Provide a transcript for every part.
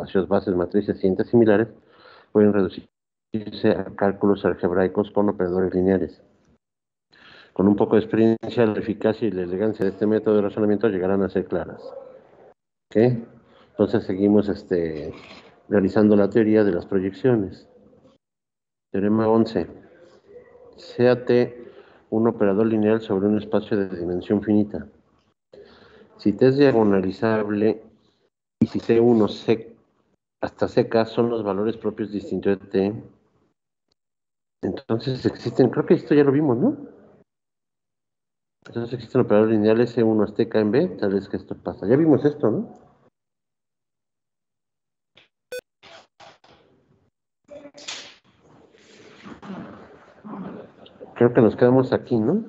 espacios, bases, matrices y entes similares pueden reducirse a cálculos algebraicos con operadores lineales. Con un poco de experiencia, la eficacia y la elegancia de este método de razonamiento llegarán a ser claras. ¿Ok? Entonces seguimos realizando la teoría de las proyecciones. Teorema 11. Sea T un operador lineal sobre un espacio de dimensión finita. Si T es diagonalizable y si C1 hasta CK son los valores propios distintos de T, entonces existen, creo que esto ya lo vimos, ¿no? Entonces existen operadores lineales C1 hasta K en B, tal vez que esto pasa. Ya vimos esto, ¿no? Creo que nos quedamos aquí, ¿no?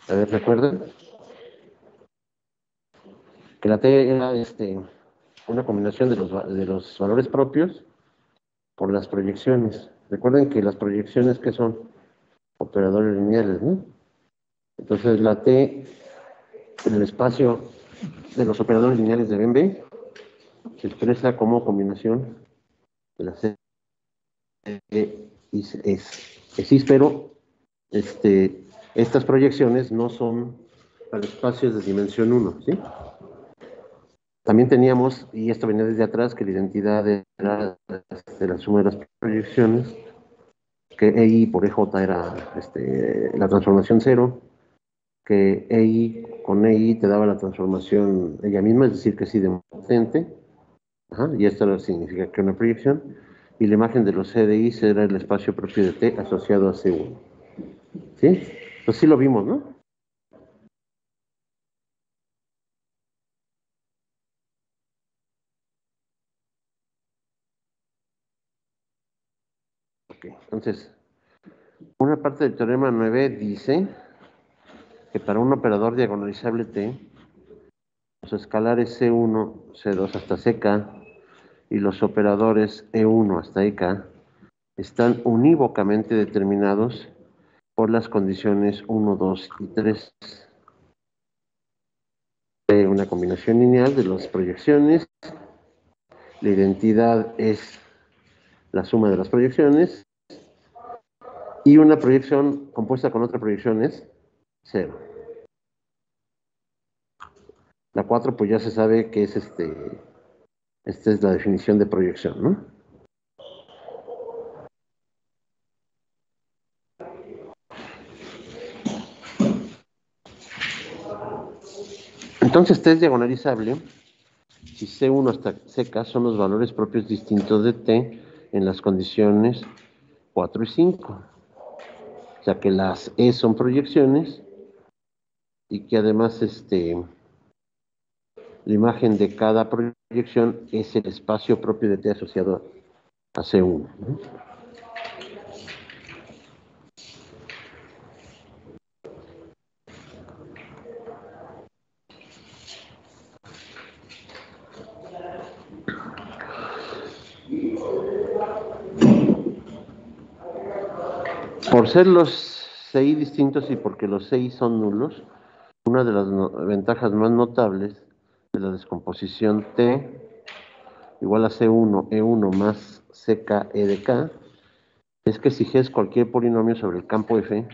A ver, ¿recuerdan? Que la T era una combinación de los valores propios por las proyecciones. Recuerden que las proyecciones, ¿qué son? Operadores lineales, ¿no? Entonces la T en el espacio de los operadores lineales de B se expresa como combinación de la C y S, pero estas proyecciones no son para espacios de dimensión 1, ¿sí? También teníamos, y esto venía desde atrás, que la identidad era de la suma de las proyecciones, que EI por EJ era la transformación 0, que EI con EI te daba la transformación ella misma, es decir, que es idempotent, y esto significa que una proyección, y la imagen de los CDI será el espacio propio de T asociado a C1. ¿Sí? Pues sí lo vimos, ¿no? Ok, entonces, una parte del teorema 9 dice que para un operador diagonalizable T, los escalares C1, C2 hasta CK y los operadores E1 hasta EK están unívocamente determinados por las condiciones 1, 2 y 3. Una combinación lineal de las proyecciones. La identidad es la suma de las proyecciones. Y una proyección compuesta con otra proyección es 0. La 4 pues ya se sabe que es esta es la definición de proyección, ¿no? Entonces T es diagonalizable si C1 hasta CK son los valores propios distintos de T en las condiciones 4 y 5. O sea que las E son proyecciones y que además la imagen de cada proyección es el espacio propio de T asociado a C1, ¿no? Por ser los CI distintos y porque los CI son nulos, una de las ventajas más notables de la descomposición T igual a C1, E1 más CK, E de K, es que si G es cualquier polinomio sobre el campo F,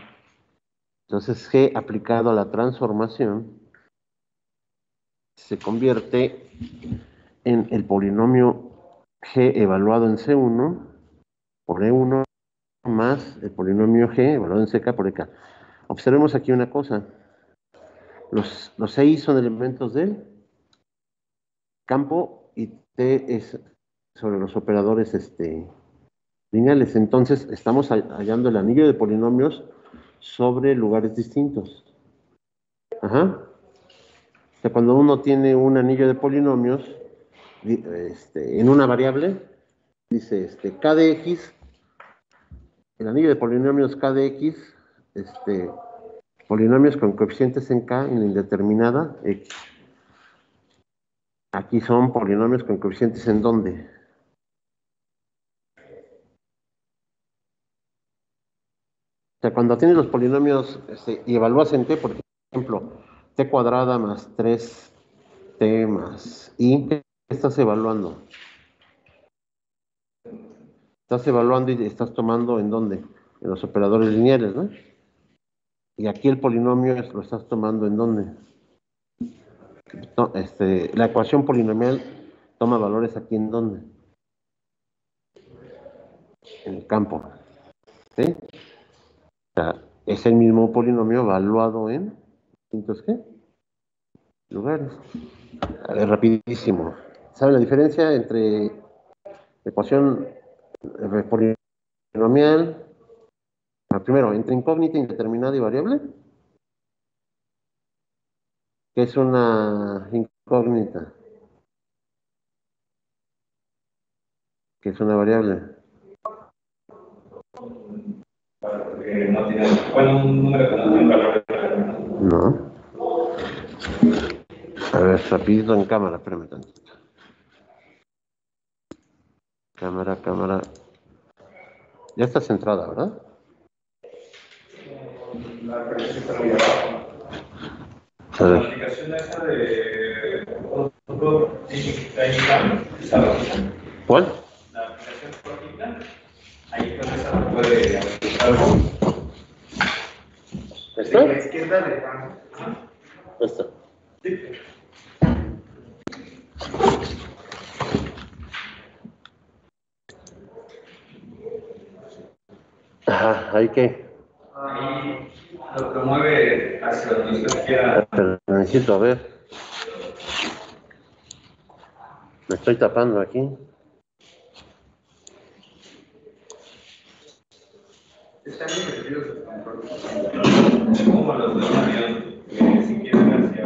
entonces G aplicado a la transformación se convierte en el polinomio G evaluado en C1 por E1 más el polinomio G evaluado en CK por EK. Observemos aquí una cosa. Los CI son elementos del campo y T es sobre los operadores lineales. Entonces, estamos hallando el anillo de polinomios sobre lugares distintos. Ajá. O sea, cuando uno tiene un anillo de polinomios en una variable, dice k de x, el anillo de polinomios k de x, polinomios con coeficientes en k en la indeterminada x. Aquí son polinomios con coeficientes en dónde. O sea, cuando tienes los polinomios y evalúas en t, por ejemplo, t cuadrada más 3t más i, estás evaluando? Estás evaluando y estás tomando ¿en dónde? En los operadores lineales, ¿no? Y aquí el polinomio lo estás tomando ¿en dónde? No, la ecuación polinomial toma valores aquí ¿en dónde? En el campo. ¿Sí? O sea, es el mismo polinomio evaluado en distintos ¿qué? Lugares. A ver, rapidísimo. ¿Saben la diferencia entre ecuación polinomial? Primero, entre incógnita, indeterminada y variable. ¿Qué es una incógnita? ¿Qué es una variable? No tiene, bueno, un número que no tiene valor. No. A ver, rapidito en cámara, espérame tantito. Cámara. Ya está centrada, ¿verdad? La aplicación está muy abajo. La aplicación esa de ¿Cuál? la aplicación cortita, ahí con esa no puede aplicar. ¿Esta? De la izquierda de Esta. Sí. Ajá, ¿ahí qué? Ahí lo promueve hacia donde usted quiera. Pero necesito, a ver. Me estoy tapando aquí. Están invertidos los controles. Es como los de un avión, que si quieren hacia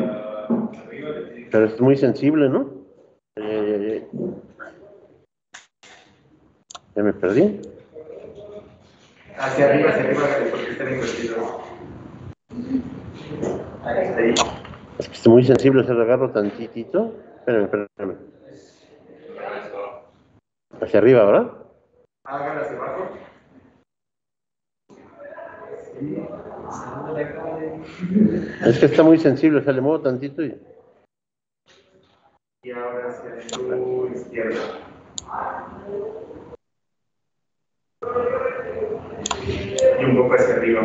arriba le tienen que... Pero es muy sensible, ¿no? Ya me perdí. Hacia arriba, porque están invertidos. Ahí está ahí. Es que es muy sensible, se lo agarro tantitito. Espérame. Hacia arriba, ¿verdad? Hágalo hacia abajo. Sí. Es que está muy sensible, o sea, le muevo tantito y... Y ahora hacia su izquierda. Y un poco hacia arriba.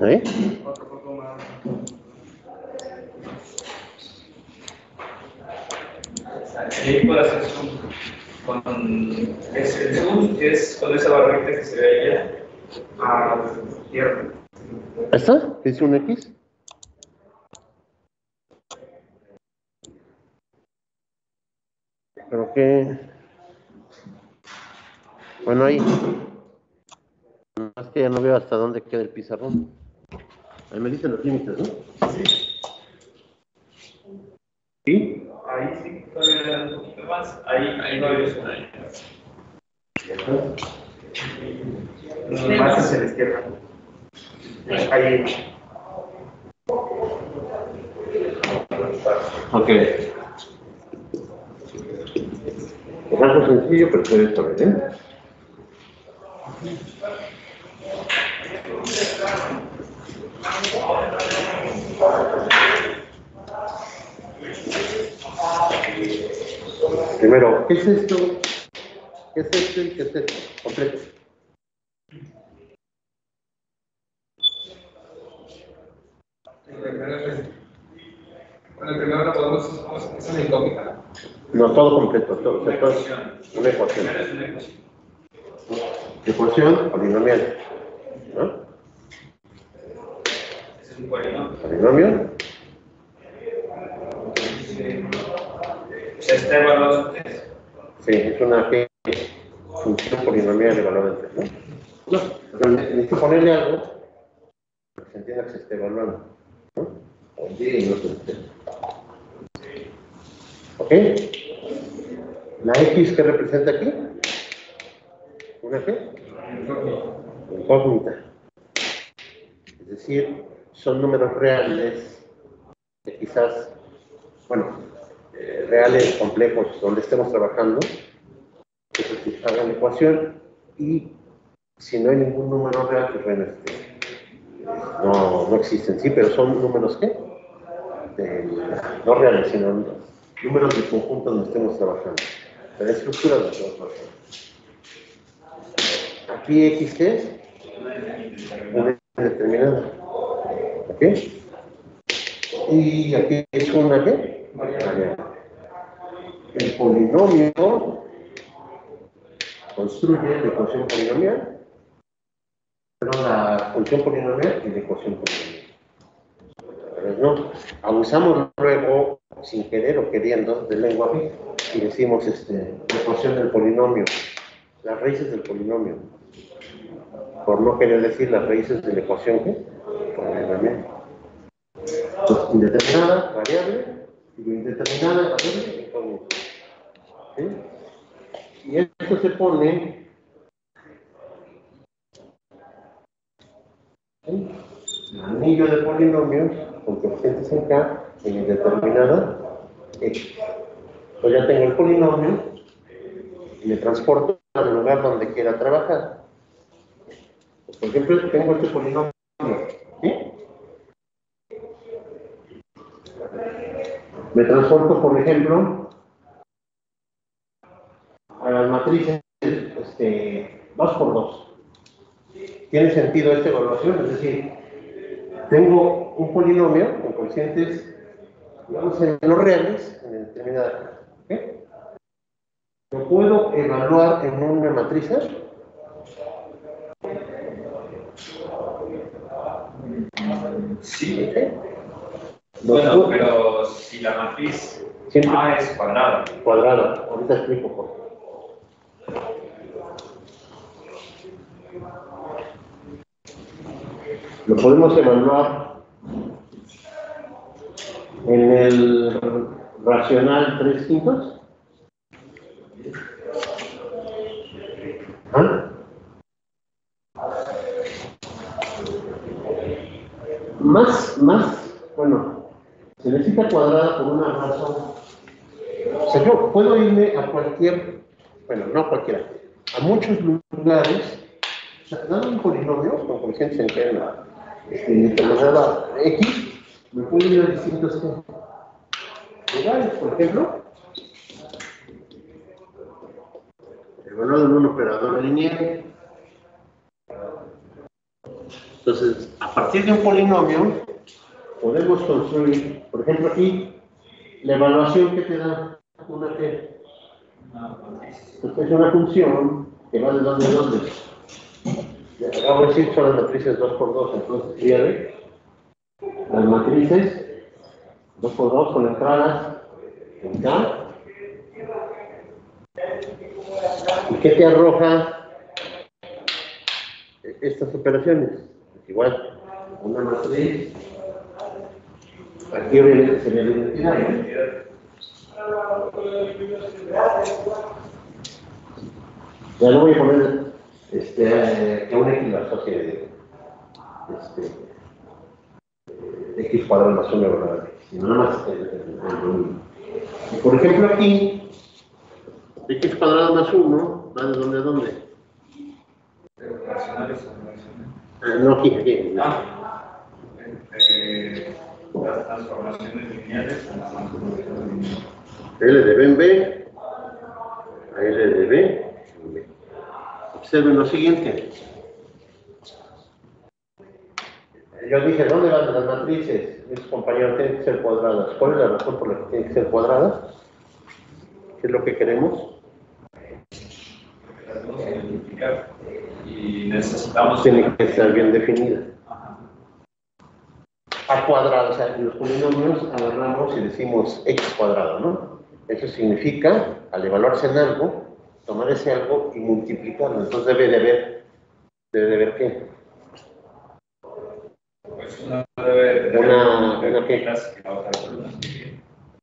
¿Eh? Otro poco más. Ahí puede hacer zoom con ese zoom, que es con esa barrita que se ve allá a la izquierda. ¿Esta? ¿Es un X? Creo que... Bueno, ahí. Más que ya no veo hasta dónde queda el pizarrón. Ahí me dicen los límites, ¿no? Sí. ¿Sí? Ahí sí, todavía un poquito más. Ahí no hay eso. Más hacia la izquierda. Ahí. Ok. Es algo sencillo, pero puedes saber, ¿eh? Primero, ¿qué es esto? ¿Qué es esto y qué es esto? Completo. Bueno, primero lo podemos hacer una incógnita. No, todo completo, todo. Una ecuación. Ecuación polinomial. ¿No? Ese es un polinomio. Polinomio. ¿Se está evaluando antes? Sí, es una función polinomial de valor de 3, ¿no? No, pero necesito ponerle algo para que se entienda que se esté evaluando, ¿no? Oye, y no se esté. ¿Ok? ¿La X qué representa aquí? ¿Una qué? Incógnita. Es decir, son números reales que quizás, bueno, reales complejos donde estemos trabajando, que se hagan la ecuación y si no hay ningún número real, pues bueno, no existen, sí, pero son números ¿qué? No reales, sino números de conjunto donde estemos trabajando. La estructura de los trabajando. Aquí X ¿qué es? Una determinada. ¿Ok? Y aquí es una ¿qué? Variable. El polinomio construye la ecuación polinomial, pero la función polinomial y la ecuación polinomial. Pero no, abusamos luego, sin querer o queriendo, del lenguaje y decimos la ecuación del polinomio, las raíces del polinomio, por no querer decir las raíces de la ecuación ¿qué? Polinomial. Entonces, indeterminada, variable, y indeterminada, variable, exponente. ¿Sí? Y esto se pone ¿sí? El anillo de polinomios con coeficientes en K en indeterminada X. Entonces ya tengo el polinomio y le transporto al lugar donde quiera trabajar. Por ejemplo, tengo este polinomio. ¿Sí? Me transporto, por ejemplo, a las matrices 2 por 2. ¿Tiene sentido esta evaluación? Es decir, tengo un polinomio con coeficientes, digamos, no reales en determinada clase. ¿Okay? ¿Lo puedo evaluar en una matriz? Sí. ¿Okay? Bueno, pero si la matriz siempre A es cuadrada. Cuadrada. Ahorita explico por qué. Lo podemos evaluar en el racional 3 quintos. ¿Ah? Bueno, se necesita cuadrada por una razón. O sea, yo puedo irme a cualquier, bueno, no a cualquiera, a muchos lugares, o sea, dando un polinomio con coeficientes en K en determinada X, me puedo ir a distintos lugares, por ejemplo, evaluado en un operador lineal. Entonces, a partir de un polinomio, podemos construir, por ejemplo, aquí, la evaluación que te da una T. Entonces, es una función que va de dónde a dónde. Acabo de decir son las matrices 2 por 2, entonces pierde las matrices 2 por 2 con entradas en K. ¿Y qué te arroja estas operaciones? Igual, una matriz, aquí obviamente sería la identidad. Ya no voy a poner que un X la asocie X cuadrado más 1 igual a X, sino nada más y por ejemplo aquí, X cuadrado más 1 va de dónde a dónde. No, aquí. Las transformaciones lineales en las transformaciones lineales. L de B en B, a L de B en B. Observen lo siguiente. Yo dije, ¿dónde van las matrices? Mis compañeros tienen que ser cuadradas. ¿Cuál es la razón por la que tienen que ser cuadradas? ¿Qué es lo que queremos? Las vamos a identificar y necesitamos. Tiene que estar bien definida. A cuadrado, o sea, en los polinomios agarramos y decimos x cuadrado, ¿no? Eso significa, al evaluarse en algo, tomar ese algo y multiplicarlo. Entonces debe de haber ¿qué? Pues una debe una ¿qué? que la otra columna.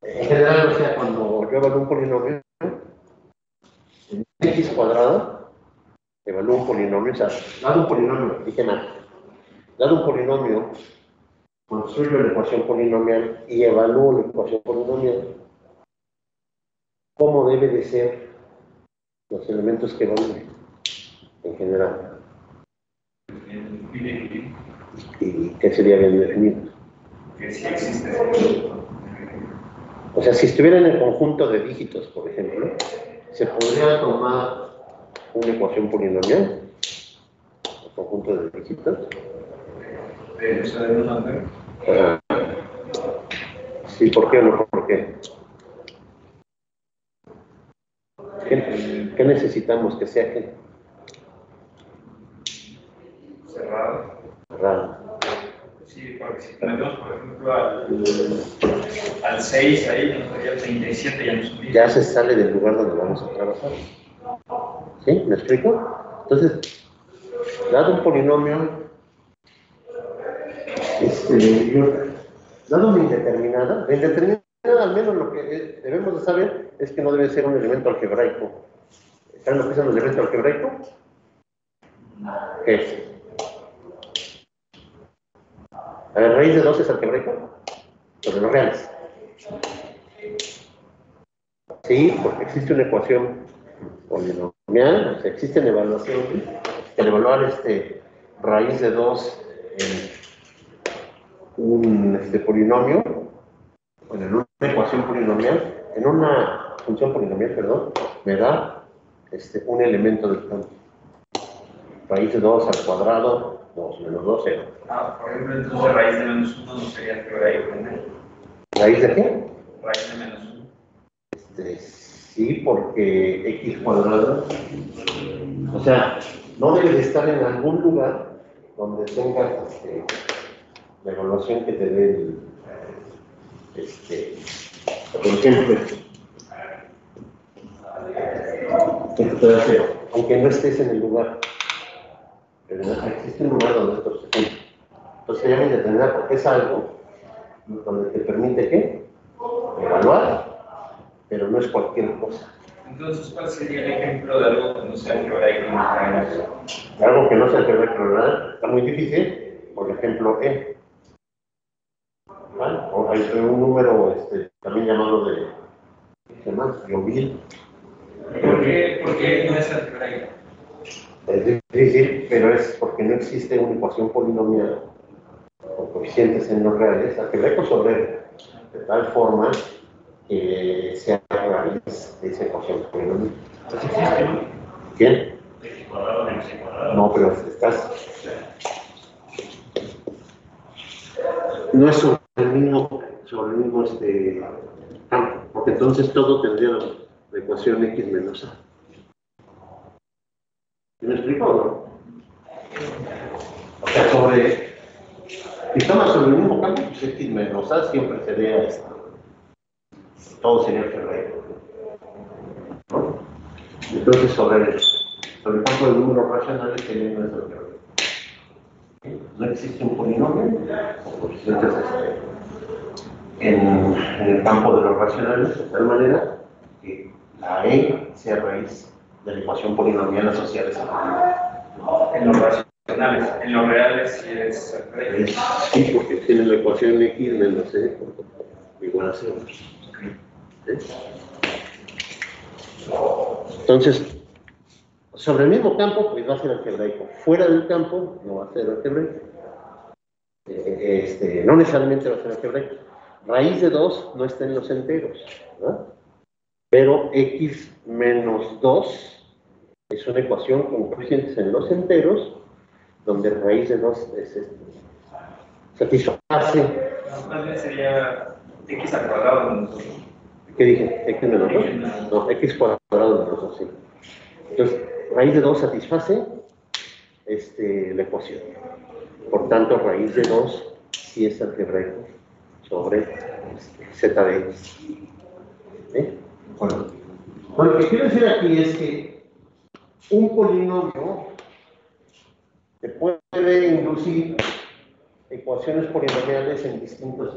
En general, o sea, cuando yo evalúo un polinomio, en x cuadrado, evalúo un polinomio, o sea, dado un polinomio, dije nada, dado un polinomio, construyo la ecuación polinomial y evalúo la ecuación polinomial, ¿cómo debe de ser los elementos que evalúe en general? ¿Y qué sería bien definido? Que sí existe. O sea, si estuviera en el conjunto de dígitos, por ejemplo, se podría tomar una ecuación polinomial, el conjunto de dígitos. De eso de un número. Sí, ¿por qué o no por qué? ¿Qué necesitamos que sea qué? Cerrado. Cerrado. Sí, porque si ponemos, por ejemplo, al 6 ahí, nos daría 37, ya no es un dígito. Ya se sale del lugar donde vamos a trabajar. ¿Sí? ¿Me explico? Entonces, dado un polinomio, dado una indeterminada, la indeterminada al menos lo que debemos de saber es que no debe ser un elemento algebraico. ¿Saben lo que es un elemento algebraico? ¿Qué es? A ver, raíz de 2 es algebraico, sobre los reales. Sí, porque existe una ecuación polinomial, o sea, existen evaluaciones, el evaluar raíz de 2 en un polinomio, bueno, en una ecuación polinomial, en una función polinomial, perdón, me da un elemento del campo. Raíz de 2 al cuadrado, 2 menos 2, 0. Ah, por ejemplo, entonces raíz de menos 1 no sería algebraico, ¿no? ¿Raíz de qué? Raíz de menos 1. Sí, porque x cuadrado, o sea, no debe de estar en algún lugar donde tengas la evaluación que te dé por ejemplo, aunque no estés en el lugar, pero existe un lugar donde esto se cumple. Entonces se llama indeterminada porque es algo donde te permite ¿qué? Evaluar, pero no es cualquier cosa. Entonces, ¿cuál sería el ejemplo de algo que no sea algebraico? Algo que no sea algebraico está muy difícil, por ejemplo, E. ¿Vale? O hay un número también llamado de ¿qué más? Yovil. ¿Por qué no es algebraico? Es difícil, pero es porque no existe una ecuación polinomial con coeficientes en los reales algebraico sobre de tal forma que sea raíz de esa ecuación polinomial. ¿Quién? No, pero no es sobre el mismo campo, porque entonces todo tendría la ecuación x menos a. ¿Me explico o no? O sea, si tomas sobre el mismo campo, pues x menos a siempre sería todo sería algebraico, ¿no? Entonces sobre el campo de números racionales sería no es algebraico. No existe un polinomio o coeficientes en el campo de los racionales de tal manera que la e sea raíz de la ecuación polinomial asociada a esa polinomio. En los racionales, en los reales sí es algebraico. Sí, porque tiene la ecuación x menos e igual a 0. ¿Sí? Entonces, sobre el mismo campo, pues va a ser algebraico. Fuera del campo, no va a ser algebraico. No necesariamente va a ser algebraico. Raíz de 2 no está en los enteros, ¿verdad? Pero x menos 2 es una ecuación con coeficientes en los enteros, donde raíz de 2 es satisface. Más bien sería x al cuadrado menos 2. ¿Qué dije? ¿X menos 2? No, x cuadrado menos 2, sí. Entonces, raíz de 2 satisface la ecuación. Por tanto, raíz de 2 sí es algebraico sobre z de x. ¿Sí? Bueno, lo que quiero decir aquí es que un polinomio te puede inducir ecuaciones polinomiales en distintos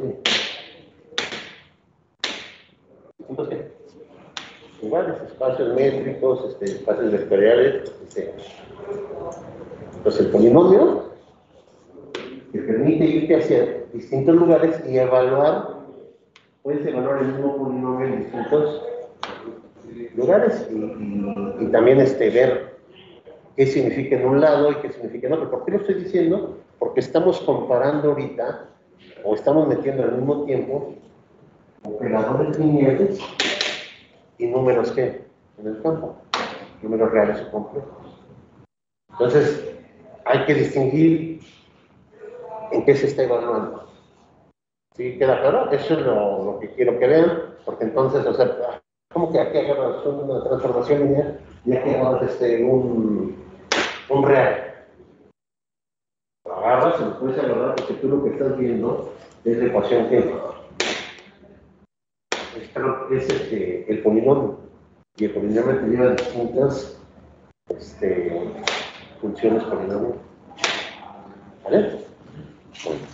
lugares, espacios métricos, espacios vectoriales, etc. Entonces, el polinomio te permite irte hacia distintos lugares y evaluar, puedes evaluar el mismo polinomio en distintos lugares y también ver qué significa en un lado y qué significa en otro. ¿Por qué lo estoy diciendo? Porque estamos comparando ahorita, o estamos metiendo al mismo tiempo, operadores lineales y números ¿qué? En el campo, números reales o complejos. Entonces, hay que distinguir en qué se está evaluando. ¿Sí queda claro? Eso es lo que quiero que vean, porque entonces, o sea, ¿cómo que aquí agarras una transformación lineal y aquí agarras un real? Lo agarras y lo puedes agarrar porque tú lo que estás viendo es la ecuación que es el polinomio. Y el polinomio te lleva distintas funciones polinomiales. ¿Vale? Bueno.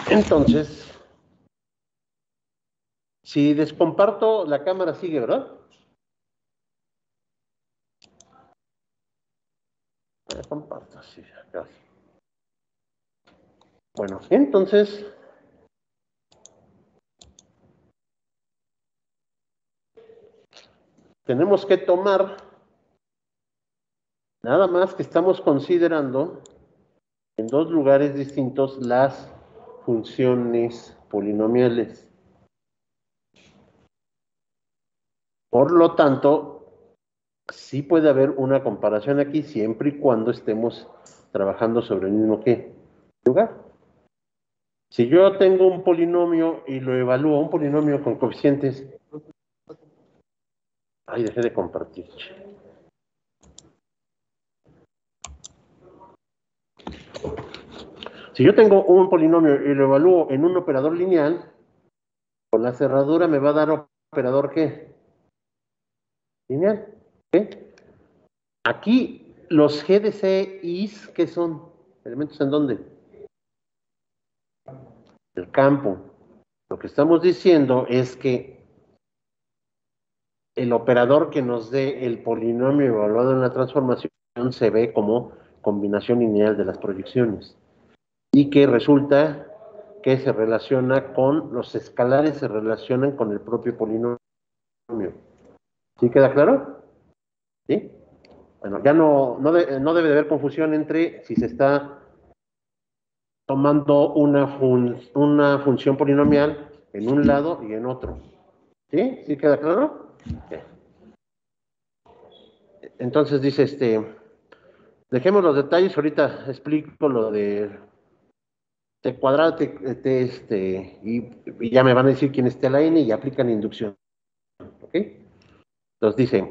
Entonces, si descomparto, la cámara sigue, ¿verdad? Comparto, sí, gracias. Bueno, entonces, tenemos que tomar, nada más que estamos considerando en dos lugares distintos las funciones polinomiales. Por lo tanto, sí puede haber una comparación aquí siempre y cuando estemos trabajando sobre el mismo ¿qué? Lugar. Si yo tengo un polinomio y lo evalúo, un polinomio con coeficientes. Ay, dejé de compartir. Si yo tengo un polinomio y lo evalúo en un operador lineal, con la cerradura me va a dar operador ¿qué? Lineal. ¿Qué? Aquí los G de C y Is, ¿qué son? ¿Elementos en dónde? El campo. Lo que estamos diciendo es que el operador que nos dé el polinomio evaluado en la transformación se ve como combinación lineal de las proyecciones y que resulta que se relaciona con los escalares, se relacionan con el propio polinomio. ¿Sí queda claro? ¿Sí? Bueno, ya no debe de haber confusión entre si se está tomando una función polinomial en un lado y en otro. ¿Sí? ¿Sí queda claro? Okay. Entonces dice dejemos los detalles, ahorita explico lo de T cuadrado, y ya me van a decir quién esté la N y aplican inducción. ¿Ok? Entonces dice,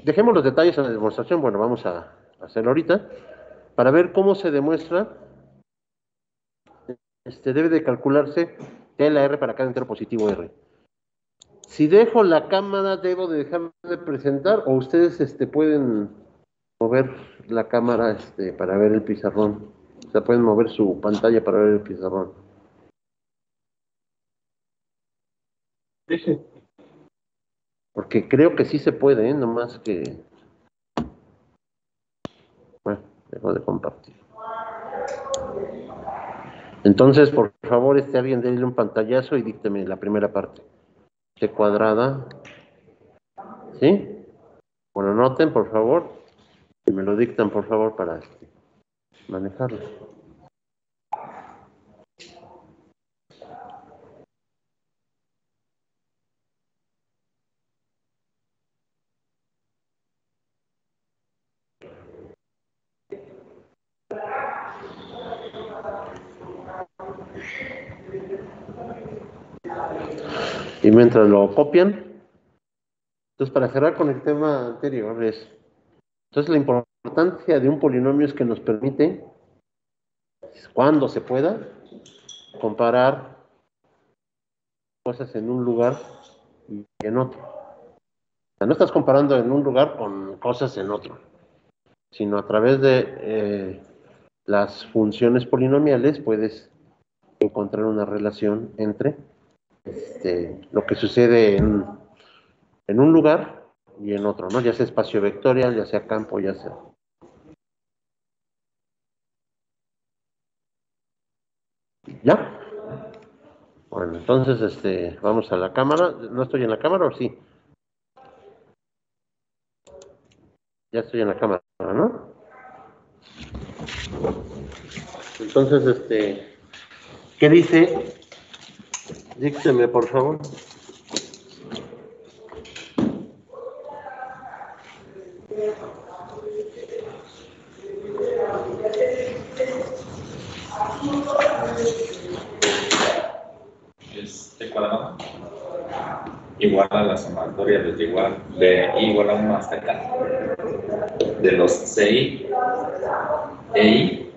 dejemos los detalles en la demostración, bueno, vamos a hacerlo ahorita, para ver cómo se demuestra, debe de calcularse T la R para cada entero positivo R. Si dejo la cámara, ¿debo de dejar de presentar o ustedes pueden mover la cámara para ver el pizarrón? O sea, pueden mover su pantalla para ver el pizarrón. Sí. Porque creo que sí se puede, nomás que... Bueno, dejo de compartir. Entonces, por favor, alguien déle un pantallazo y dícteme la primera parte. T cuadrada. ¿Sí? Bueno, anoten, por favor. Y me lo dictan, por favor, para manejarlo. Y mientras lo copian, entonces para cerrar con el tema anterior entonces la importancia de un polinomio es que nos permite, cuando se pueda, comparar cosas en un lugar y en otro. O sea, no estás comparando en un lugar con cosas en otro, sino a través de las funciones polinomiales puedes encontrar una relación entre lo que sucede en un lugar y en otro, ¿no? Ya sea espacio vectorial, ya sea campo, ya sea... ¿Ya? Bueno, entonces, vamos a la cámara. ¿No estoy en la cámara o sí? Ya estoy en la cámara, ¿no? Entonces, ¿qué dice? Dícteme, por favor. Es T cuadrado igual a la sumatoria de igual a 1 hasta acá de los CI e I,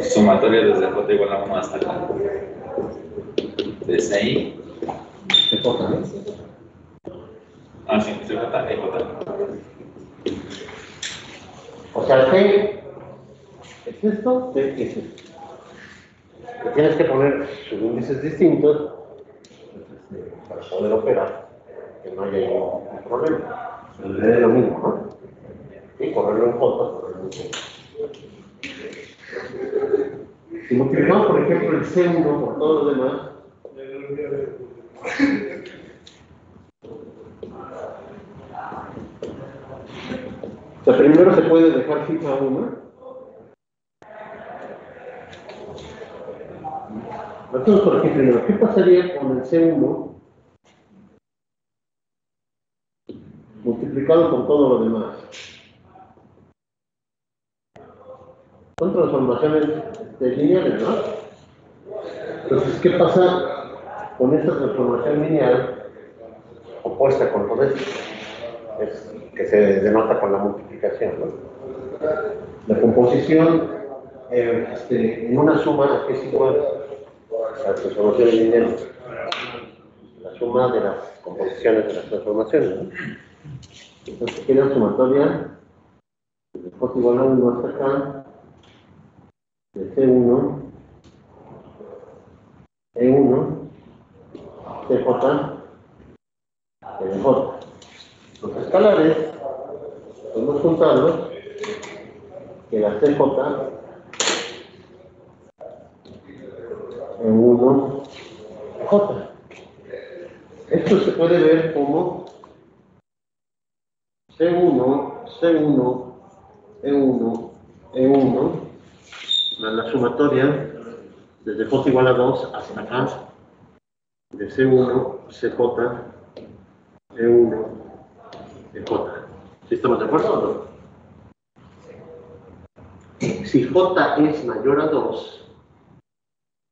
sumatoria desde J igual a 1 hasta acá de CI. CJ, ¿no? Ah, sí, CJ y J. O sea, T es esto, T es esto. Y tienes que poner sus índices distintos para poder operar, que no haya ningún problema. Es lo mismo, ¿no? Y correrlo en J, correrlo en J. Si multiplicamos, por ejemplo, el C1 por todo lo demás, o sea, primero se puede dejar fija una. Entonces, por ejemplo, ¿qué pasaría con el C1 multiplicado por todo lo demás? Son transformaciones lineales, ¿no? Entonces, ¿qué pasa con esta transformación lineal opuesta con todo esto? Es que se denota con la multiplicación, ¿no? La composición en una suma es igual a la transformación lineal, la suma de las composiciones de las transformaciones, ¿no? Entonces, queda sumatoria de J igual a 1 hasta acá, de C1, E1, CJ, LJ. Los escalares, podemos juntarlos, que la CJ, E1, J. Esto se puede ver como C1, C1, E1, E1, más la sumatoria desde J igual a 2 hasta acá, de C1, CJ, E1, EJ. ¿Sí estamos de acuerdo o no? Si J es mayor a 2,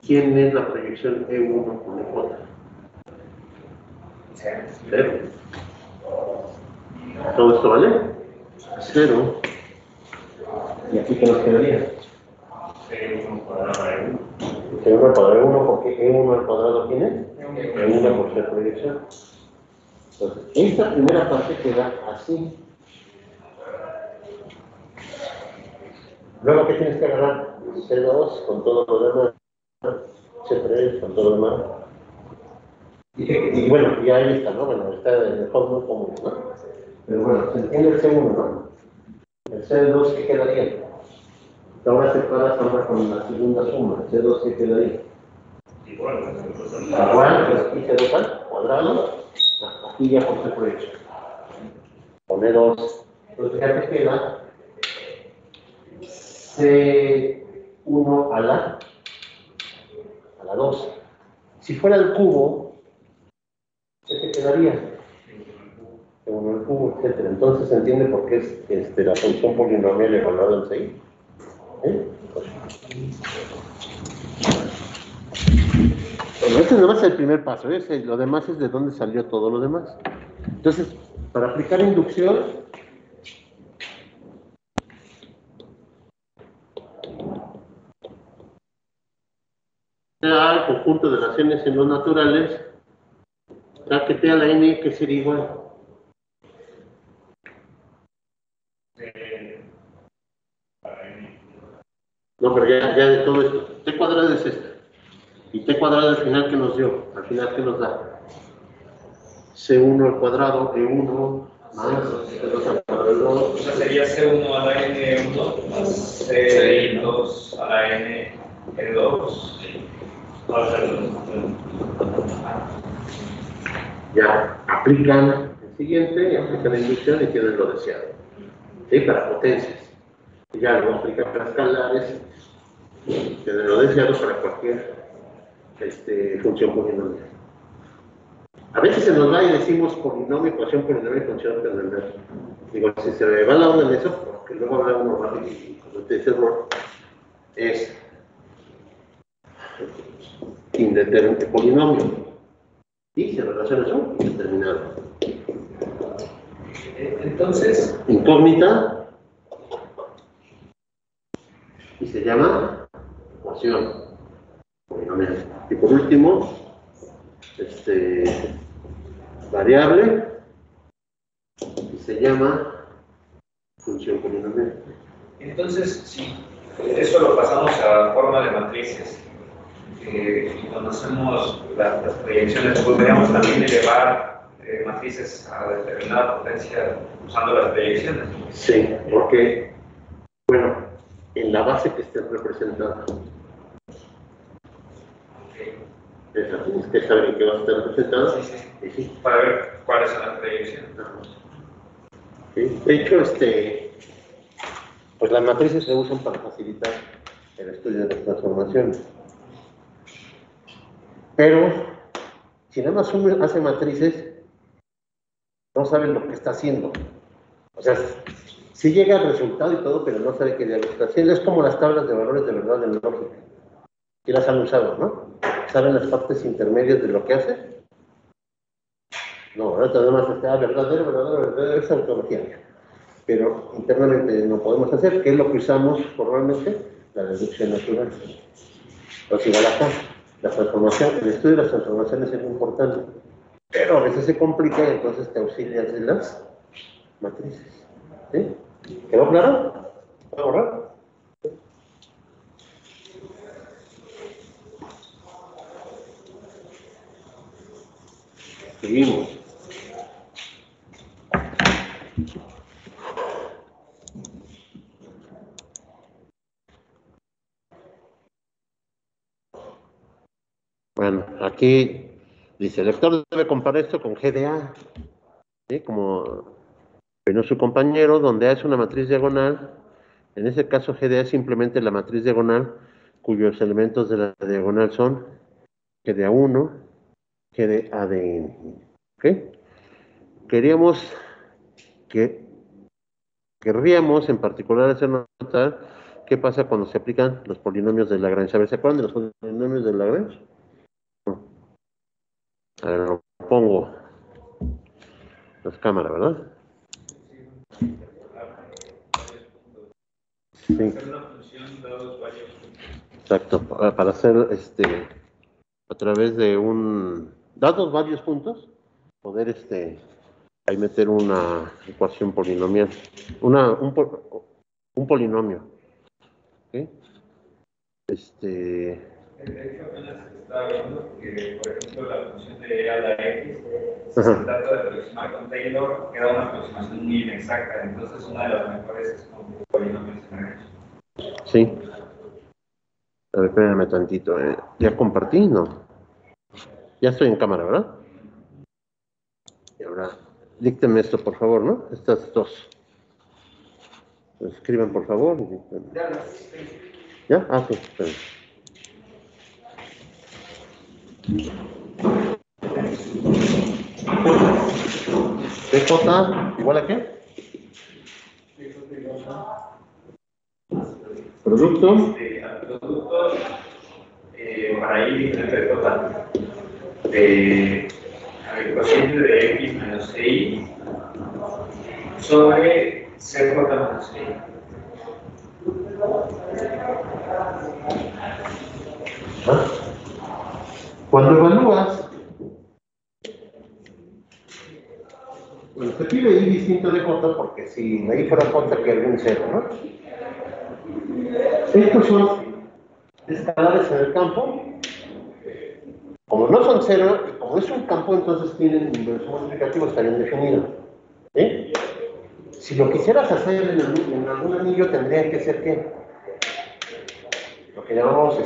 ¿quién es la proyección E1 con EJ? 0. ¿Todo esto vale? 0. ¿Y aquí qué nos quedaría? E1 cuadrado E1. E1 al cuadrado E1, porque E1 al cuadrado ¿quién es? E1 por ser proyección. Entonces, esta primera parte queda así. Luego, ¿qué tienes que agarrar? C2 con todo lo demás, C3 con todo lo demás. Y bueno, y ahí está, ¿no? Bueno, está en el fondo común, ¿no? Pero bueno, se entiende el C1, ¿no? El C2, ¿qué quedaría? Ahora separas ahora con la segunda suma. C2, ¿qué quedaría? Igual, pues aquí C2 al cuadrado, aquí ya por ser proyección. Pone 2. Entonces, ya te queda C1 a la 2. Si fuera el cubo, ¿qué te quedaría? C1 al cubo, etc. Entonces se entiende por qué es la función polinomial evaluada en CI. Bueno, este no va a ser el primer paso, lo demás es de dónde salió todo lo demás. Entonces, para aplicar inducción, al conjunto de las n's en los naturales, ya que T a la n que sería igual. No, pero ya de todo esto. T cuadrado es esta. Y T cuadrado al final, ¿qué nos dio? Al final, ¿qué nos da? C1 al cuadrado, E1, más C2 al cuadrado. O sea, sería C1 a la N1 más C2 a la N2. Ya aplican el siguiente, aplica la inducción y tienen lo deseado. ¿Sí? Para potencias. Y ya lo aplica para escalares, tienen lo deseado para cualquier función polinomial. A veces se nos va y decimos polinomio, ecuación polinomial y función polinomial. Digo, si se me va la onda en eso, porque luego habla uno rápido y comete ese error, es indeterminado polinomio. Y se relaciona eso, indeterminado. Entonces, Incógnita. Y se llama ecuación polinomial. Y por último, variable. Y se llama función polinomial. entonces, si eso lo pasamos a forma de matrices, y cuando hacemos las proyecciones, podríamos también elevar matrices a determinada potencia usando las proyecciones. Sí, porque, bueno, en la base que esté representada. Esa, tienes que saber en qué va a estar representada. Sí. Sí. Para ver cuáles son las proyecciones. Sí. De hecho, pues las matrices se usan para facilitar el estudio de las transformaciones. Pero, si nada más uno hace matrices, no sabe lo que está haciendo. O sea, sí llega al resultado y todo, pero no sabe qué diablos está haciendo. Es como las tablas de valores de verdad en lógica. Y las han usado, ¿no? ¿Saben las partes intermedias de lo que hace? No, ahorita además está verdadero, es autología. Pero internamente no podemos hacer, ¿qué es lo que usamos formalmente? La deducción natural. Entonces, igual acá, la transformación, el estudio de las transformaciones es muy importante. Pero a veces se complica y entonces te auxilias de las matrices. ¿Sí? ¿Quedó claro? ¿Puedo borrar? Seguimos. Bueno, aquí dice, el lector debe comparar esto con GDA, ¿sí? Como vino su compañero, donde A es una matriz diagonal. En ese caso, GDA es simplemente la matriz diagonal cuyos elementos de la diagonal son GDA1, GDA de N. ¿Ok? Querríamos en particular hacer notar qué pasa cuando se aplican los polinomios de Lagrange. A ver, ¿se acuerdan de los polinomios de Lagrange? A ver, lo pongo. Las cámaras, ¿verdad? Sí. Exacto, para hacer a través de dados varios puntos, poder ahí meter una ecuación polinomial, un polinomio. ¿Okay? De hecho, apenas estaba viendo que, por ejemplo, la función de a la x, si se trata de aproximar con Taylor, queda una aproximación muy inexacta. Entonces, una de las mejores es con polinomios de Lagrange. Sí. A ver, espérenme tantito. ¿Ya compartí? No. Ya estoy en cámara, ¿verdad? Y ahora, díctenme esto, por favor, ¿no? Estas dos. Escriban, por favor. ¿Ya? Ah, sí. Espérenme. ¿DJ igual a qué? Producto. Producto para I diferente de J de cociente de X menos I sobre CJ menos I. Cuando evalúas, bueno, se pide I distinto de J porque si ahí fuera J que algún cero, ¿no? Estos son escalares en el campo. Como no son cero, y como es un campo, entonces tienen inverso multiplicativo, estarían definidos. ¿Sí? Si lo quisieras hacer en algún anillo, tendría que ser ¿qué? Lo que llamamos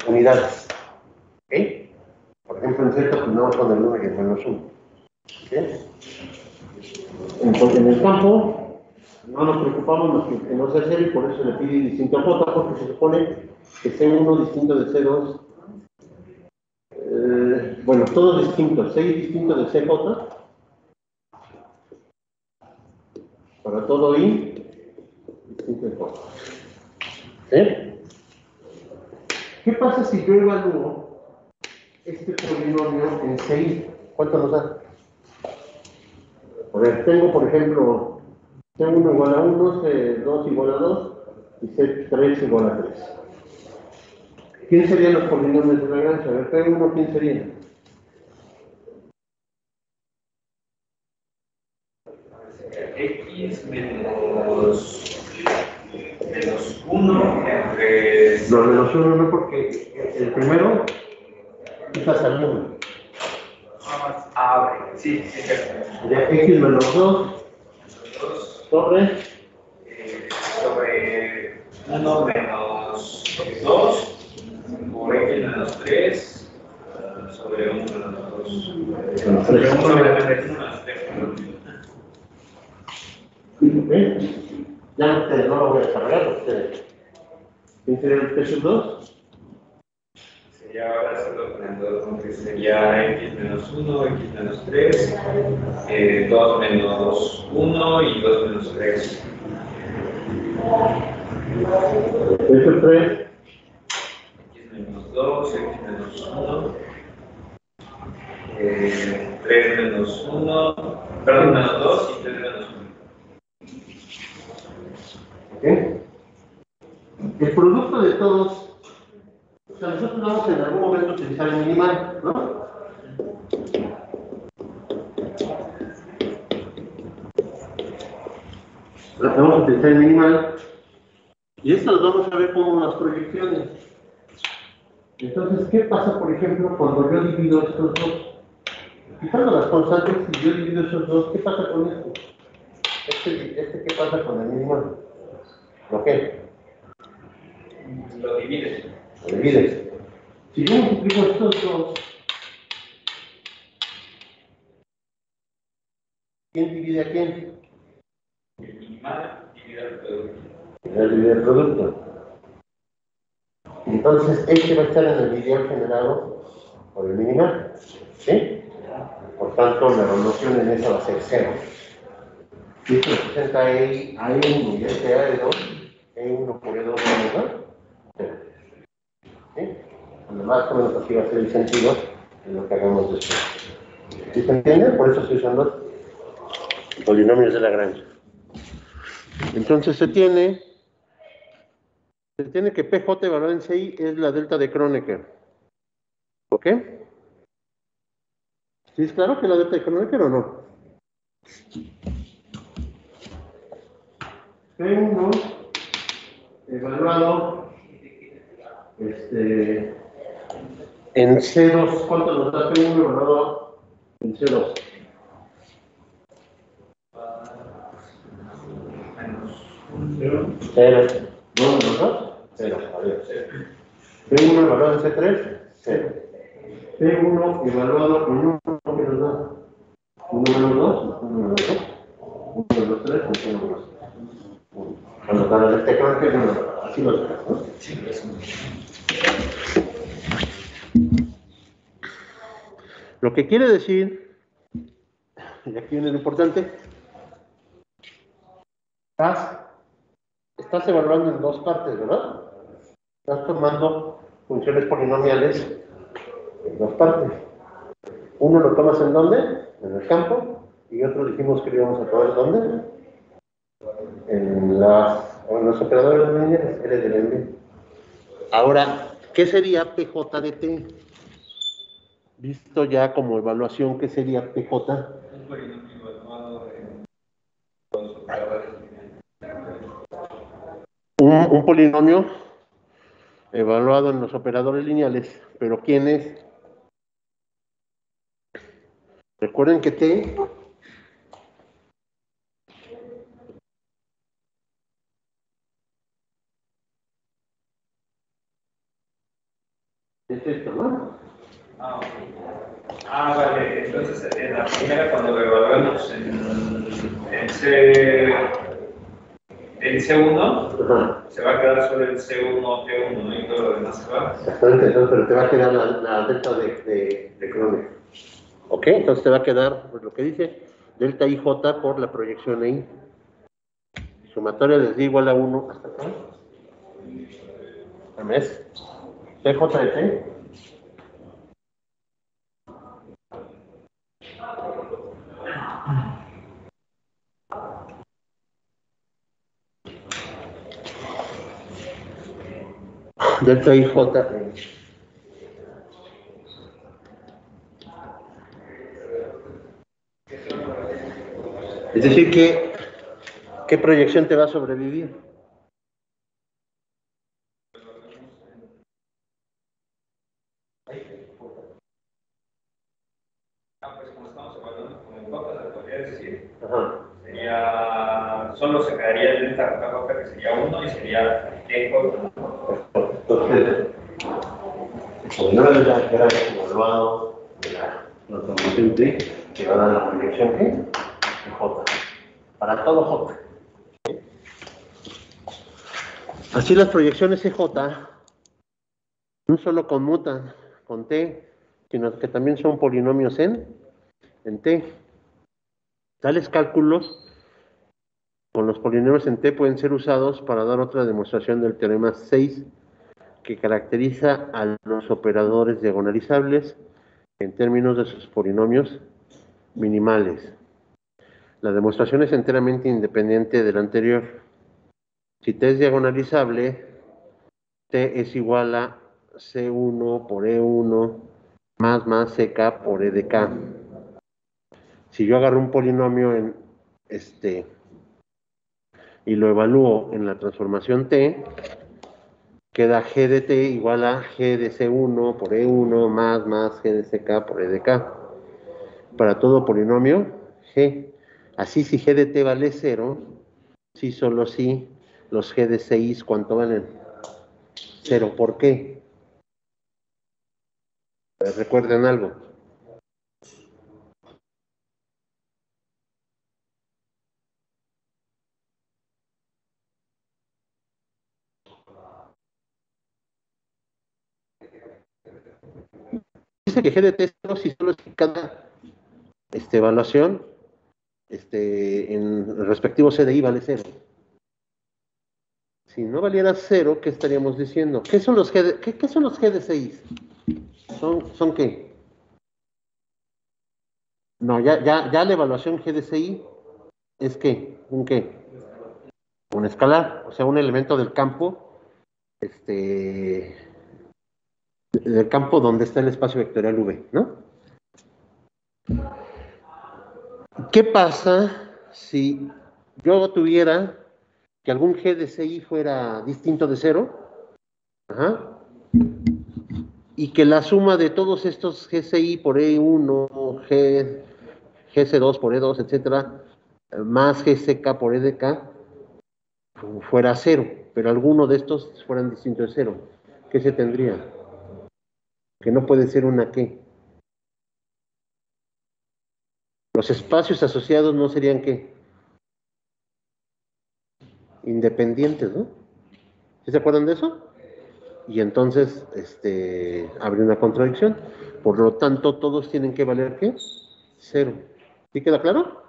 unidades. ¿Ok? Por ejemplo, en Z, pues no con el 1 y el menos 1. ¿Okay? Entonces, en el campo, no nos preocupamos más que no sea 0 y por eso le pide distinto a J, porque se supone que C1 distinto de C2. Bueno, todos distintos, 6 distintos de CJ, para todo I, distinto de J. ¿Sí? ¿Qué pasa si yo evalúo este polinomio en CI? ¿Cuánto nos da? A ver, tengo, por ejemplo, C1 igual a 1, C2 igual a 2 y C3 igual a 3. ¿Quién serían los polinomios de Lagrange? A ver, P1, ¿quién sería? X menos 1 entre... No, menos 1 no, porque el primero quizás al 1. Sí, sí, De X menos 2, sobre sobre 1 menos 2 por X menos 3 sobre 1 menos 2 sobre 1 menos 3 ¿eh? Ya ustedes no lo voy a desarrollar, ustedes. ¿Quién sería el P sub 2? sería ahora hacerlo con el 2, aunque sería X menos 1, X menos 3 2 menos 1 y 2 menos 3 P sub 3. X menos 2, X menos 1 3 menos 1 perdón, menos 2 y 3 menos 1 ¿Okay? El producto de todos, o sea, nosotros vamos en algún momento a utilizar el minimal, ¿no? Vamos a utilizar el minimal y esto lo vamos a ver como unas proyecciones. Entonces, ¿qué pasa, por ejemplo, cuando yo divido estos dos? Quitando las constantes, si yo divido esos dos, ¿qué pasa con esto? ¿Qué pasa con el minimal? ¿Lo qué? lo divides. Lo divides. Si yo multiplico estos dos, ¿quién divide a quién? El minimal divide el producto. El divide el producto. Entonces, este va a estar en el video generado por el minimal. ¿Sí? Por tanto, la evaluación en esa va a ser 0. Y esto representa A1 y este A2, E1 por E2 menos 0. ¿Sí? Además, más o menos así va a ser el sentido de lo que hagamos después. ¿Sí se entiende? Por eso se usan los polinomios de Lagrange. Entonces se tiene que PJ evaluado en CI es la delta de Kronecker. ¿Ok? ¿Sí es claro que es la delta de Kronecker o no? P1 evaluado en C2, ¿cuánto nos da P1 evaluado en C2? Menos 0. ¿No menos 2? 0. A ver. P1 evaluado en C3, 0. P1 evaluado en 1, ¿qué nos da? 1 menos 2, 1 menos 2. 1 menos 3, 1 menos 1. Cuando para el Kronecker, así lo sacas, ¿no? sí, es un Lo que quiere decir, y aquí viene lo importante, estás evaluando en dos partes, ¿verdad? Estás tomando funciones polinomiales en dos partes. Uno lo tomas en dónde? En el campo, y otro dijimos que lo íbamos a tomar dónde? En los operadores lineales, L del N. Ahora, ¿qué sería PJ de T? Visto ya como evaluación, ¿qué sería PJ? un polinomio evaluado en los operadores lineales. Un polinomio evaluado en los operadores lineales, pero ¿quién es? Recuerden que T es esto, ¿no? Ah, ok. Ah, vale. Entonces, en la primera, cuando lo evaluamos en C1, Ajá. se va a quedar solo el C1, T1, ¿no? Y todo lo demás se va. Exactamente, entonces, pero te va a quedar la delta de Kronecker. Ok, entonces te va a quedar pues, lo que dice delta IJ por la proyección I. Sumatoria les di igual a 1 hasta acá. ¿Ves? TJ de T. Delta IJ. Es decir, que ¿qué proyección te va a sobrevivir? Ah, pues como estamos evaluando como en J, se podría decir, Ajá. sería, solo se quedaría el delta J, que sería 1, y sería T J. Entonces, como no era evaluado de la transformación T, te va a dar la proyección G de J. Para todo J. Así las proyecciones EJ no solo conmutan con T, sino que también son polinomios en T. Tales cálculos con los polinomios en T pueden ser usados para dar otra demostración del teorema 6 que caracteriza a los operadores diagonalizables en términos de sus polinomios minimales. La demostración es enteramente independiente de la anterior. Si T es diagonalizable, T es igual a C1 por E1 más CK por E de K. Si yo agarro un polinomio en y lo evalúo en la transformación T, queda G de T igual a G de C1 por E1 más G de CK por E de K. Para todo polinomio, G. Así si G de T vale 0, sí solo si los G de 6, ¿cuánto valen? 0. ¿Por qué? Recuerden algo. Dice que G de T es 0 si solo si cada evaluación en el respectivo CDI vale 0. Si no valiera 0, ¿qué estaríamos diciendo? ¿Qué son los ¿qué son los G de 6? ¿Son qué? No, ya la evaluación G de 6 es ¿qué? ¿Un qué? Un escalar, o sea, un elemento del campo, del campo donde está el espacio vectorial V, ¿no? ¿Qué pasa si yo tuviera que algún G de CI fuera distinto de 0? Ajá. Y que la suma de todos estos GCI por E1, GC2 por E2, etcétera, más GCK por EDK, fuera 0, pero alguno de estos fueran distintos de 0. ¿Qué se tendría? Que no puede ser una ¿qué? Los espacios asociados no serían ¿qué? Independientes, ¿no? ¿Sí se acuerdan de eso? Y entonces, habría una contradicción. Por lo tanto, todos tienen que valer ¿qué? 0. ¿Sí queda claro?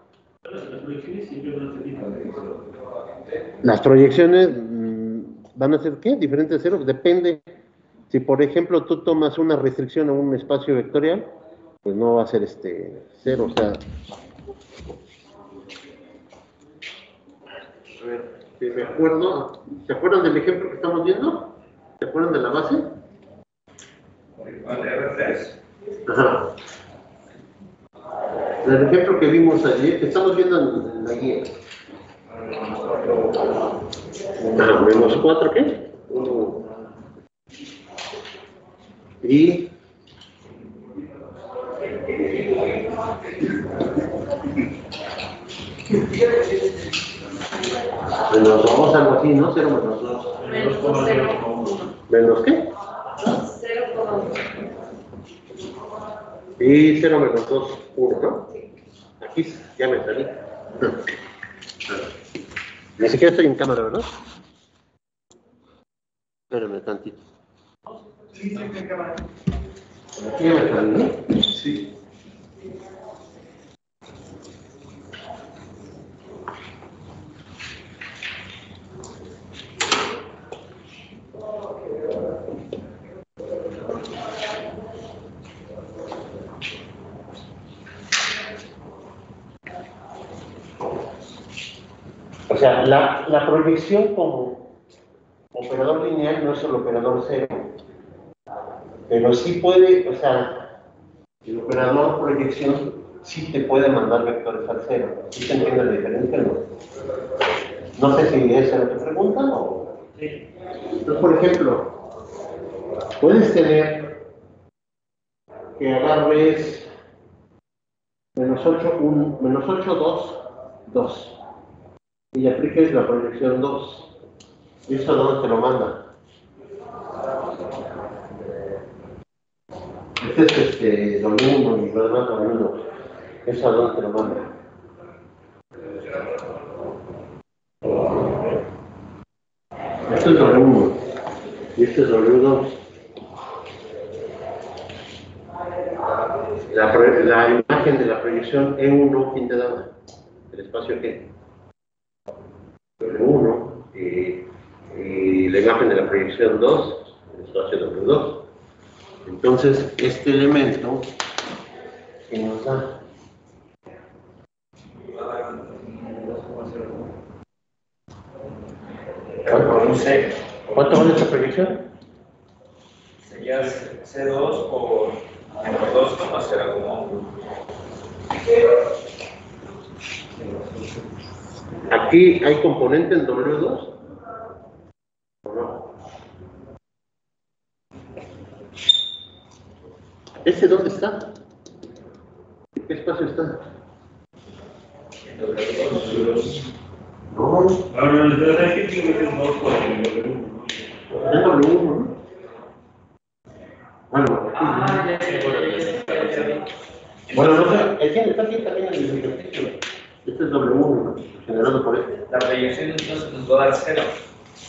Las proyecciones van a ser ¿qué? Diferentes de 0. Depende. Si, por ejemplo, tú tomas una restricción a un espacio vectorial, pues no va a ser 0. O sea, a ver, si recuerdo, ¿se acuerdan del ejemplo que estamos viendo? ¿Se acuerdan de la base? Ajá. El ejemplo que vimos ayer, que estamos viendo en la guía. Menos 4, ¿qué? Y menos 2, algo así, ¿no? 0 menos 2. Menos 0,1. ¿Menos qué? 0,1. Y 0 menos 2, 1, ¿no? Aquí ya me salí. Ni siquiera estoy en cámara, ¿verdad? Espérame tantito. Sí, estoy en cámara. Aquí ya me salí. Sí. O sea, la proyección como operador lineal no es el operador cero, pero sí puede, o sea, el operador proyección sí te puede mandar vectores al cero. ¿Sí se entiende la diferencia? No sé si esa es tu pregunta o... Sí. Entonces, por ejemplo, puedes tener que agarres menos 8, 1, menos 8, 2, 2. Y apliques la proyección 2. ¿Y eso a dónde te lo manda? Este es W1 y lo demás W2. ¿Eso a dónde te lo manda? Esto es W1 y esto es W2. La imagen de la proyección E1, ¿quién te daba? El espacio G. W1 y la imagen de la proyección 2, el espacio W2. Entonces, este elemento que nos da ¿cuánto vale esta proyección? Sería C2 por menos 2,0. ¿Aquí hay componente en W2? ¿O no? ¿Ese dónde está? ¿En qué espacio está? No, es W1, ¿no? Bueno, bueno, no sé, está aquí también en el ejercicio. Este es W1, ¿no? Generado por este. La proyección entonces nos va a dar 0.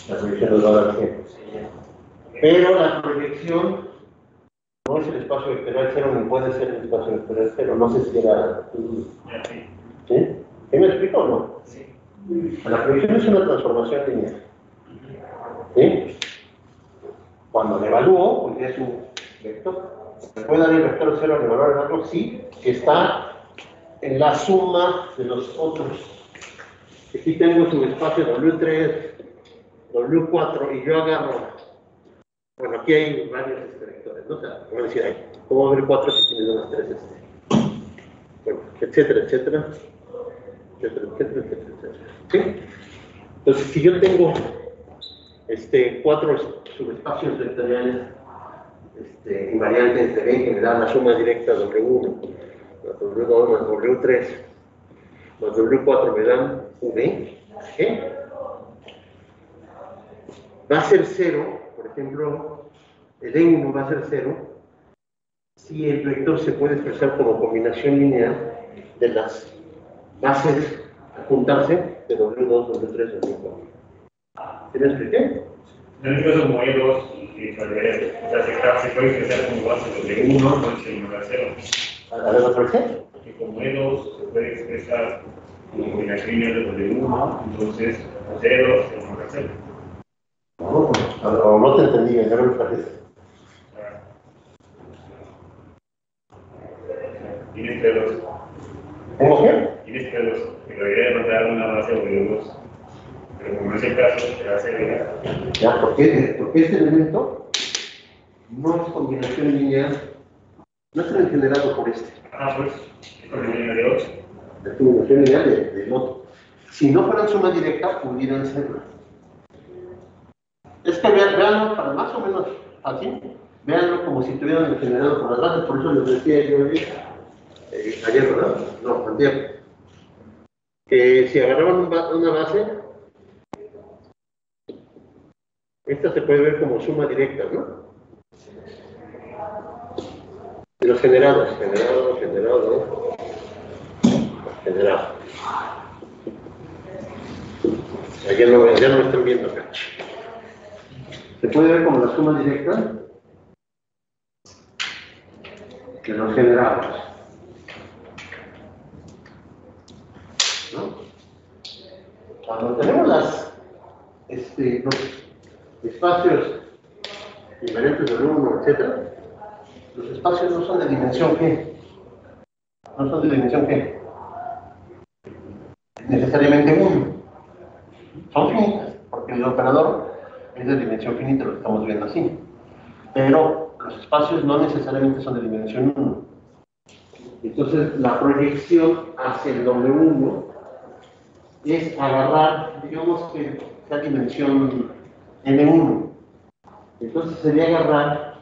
La proyección nos va a dar 0. Pero la proyección no es el espacio vectorial 0, ni puede ser el espacio vectorial 0. No sé si era... ¿Sí? ¿Sí me explico o no? Sí. La proyección es una transformación lineal. ¿Sí? Cuando le evalúo, porque es un vector, ¿me puede dar el vector 0 al evaluar el valor? Sí, que está en la suma de los otros. Aquí tengo su espacio W3, W4, y yo agarro, bueno, aquí hay varios vectores, ¿no? O sea, voy a decir ahí, ¿cómo va a haber 4 si tienes unas 3 bueno, etcétera, etcétera, etcétera, etcétera, etcétera, etcétera. ¿Sí? Entonces, si yo tengo 4 subespacios vectoriales invariantes de B que me dan la suma directa W1, más W2 más W3, más W4 me dan V, ¿qué? Va a ser 0, por ejemplo, el E1 va a ser 0 si el vector se puede expresar como combinación lineal de las bases a juntarse de W2, W3, W4. ¿Sí me expliqué? En este caso, como hay dos, o sea, se puede expresar como base de 1, no se ignora 0. ¿A ver otra vez? Que como E2 se puede expresar como combinación lineal de 1, entonces 0 se ignora 0. O no te entendí, ya me lo parece. Tienes P2. ¿Cómo qué? Tienes P2, que debería mandar una base W2. Pero como en ese caso, se hace. Ya, porque este elemento no es combinación lineal, no está generado por este. Pues, es combinación lineal de 8. La combinación lineal del otro. Si no fueran suma directa, pudieran serlo. Es que veanlo para más o menos así, veanlo como si estuvieran generados por las bases, por eso les decía yo ayer, ¿verdad? No, antier. Que si agarraban una base, esta se puede ver como suma directa, ¿no? los generados, generado. Ya no me están viendo acá. Se puede ver como la suma directa de los generados, ¿no? Cuando tenemos los espacios diferentes del 1, etc., los espacios no son de dimensión ¿qué? No son de dimensión ¿qué? Necesariamente 1. Son finitas, porque el operador es de dimensión finita, lo estamos viendo así. Pero los espacios no necesariamente son de dimensión 1. Entonces, la proyección hacia el W1 es agarrar, digamos que sea dimensión N1. Entonces, sería agarrar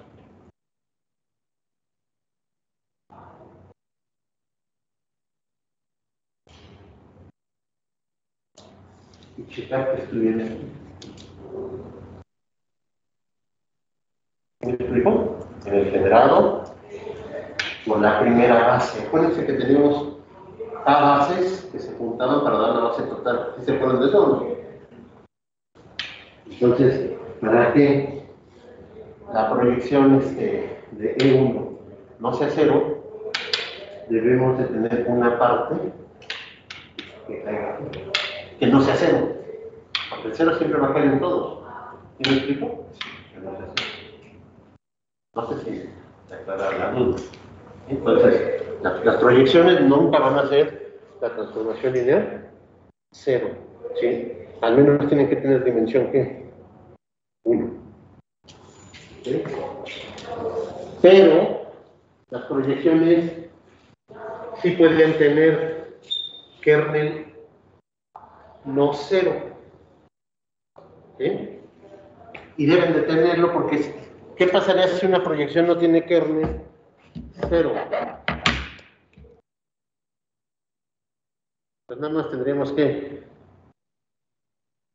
y checar que estuviera aquí. ¿Me explico? En el generado, con la primera base. Acuérdense que tenemos A bases que se juntaban para dar la base total. ¿Sí se acuerdan de eso o no? Entonces, para que la proyección de E1 no sea 0, debemos de tener una parte que caiga aquí, que no sea 0. Porque el 0 siempre va a caer en todos. ¿Sí me explico? Que no sea 0. No sé si se aclara la duda. Entonces, las proyecciones nunca van a ser la transformación lineal 0. ¿Sí? Al menos tienen que tener dimensión ¿qué? 1. ¿Sí? Pero las proyecciones sí pueden tener kernel no 0. ¿Sí? Y deben de tenerlo porque ¿qué pasaría si una proyección no tiene kernel 0? Pues nada más tendríamos que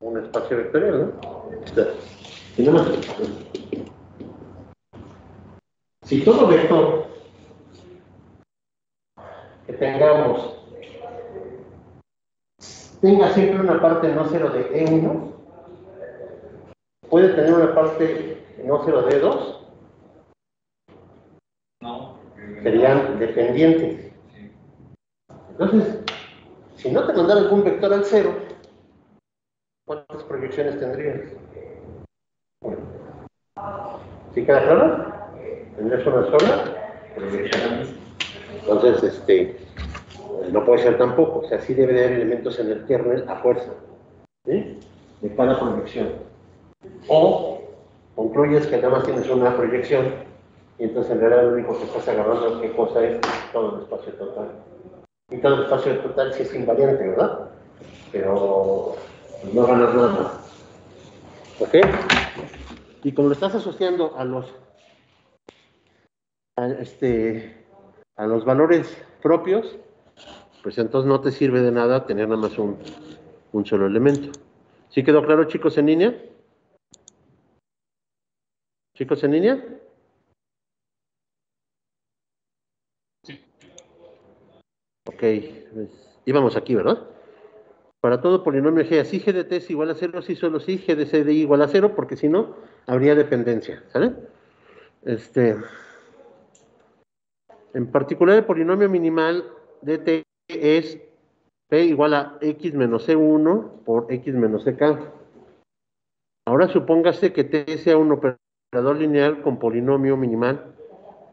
un espacio vectorial, ¿no? Y nada más. Si todo vector que tengamos tenga siempre una parte no 0 de E1, ¿puede tener una parte no 0 de E2? No. Serían dependientes. Entonces, si no te mandara algún vector al 0, ¿cuántas proyecciones tendrías? ¿Sí queda claro? ¿Tendrías una sola proyección? Entonces, no puede ser tampoco. O sea, sí debe de haber elementos en el kernel a fuerza, ¿sí? De cada proyección. O concluyes que nada más tienes una proyección y entonces en realidad lo único que estás agarrando qué cosa es todo el espacio total. Y todo el espacio total sí es invariante, ¿verdad? Pero pues, no ganas nada. ¿Ok? Y como lo estás asociando a los valores propios, pues entonces no te sirve de nada tener nada más un solo elemento. ¿Sí quedó claro, chicos en línea? ¿Chicos en línea? Sí. Ok, pues, íbamos aquí, ¿verdad? Para todo polinomio g, así g de t es igual a 0, sí, solo sí, g de c de i igual a 0, porque si no, habría dependencia, ¿sale? En particular, el polinomio minimal de t es p igual a x menos c1 por x menos ck. Ahora supóngase que t sea un operador lineal con polinomio minimal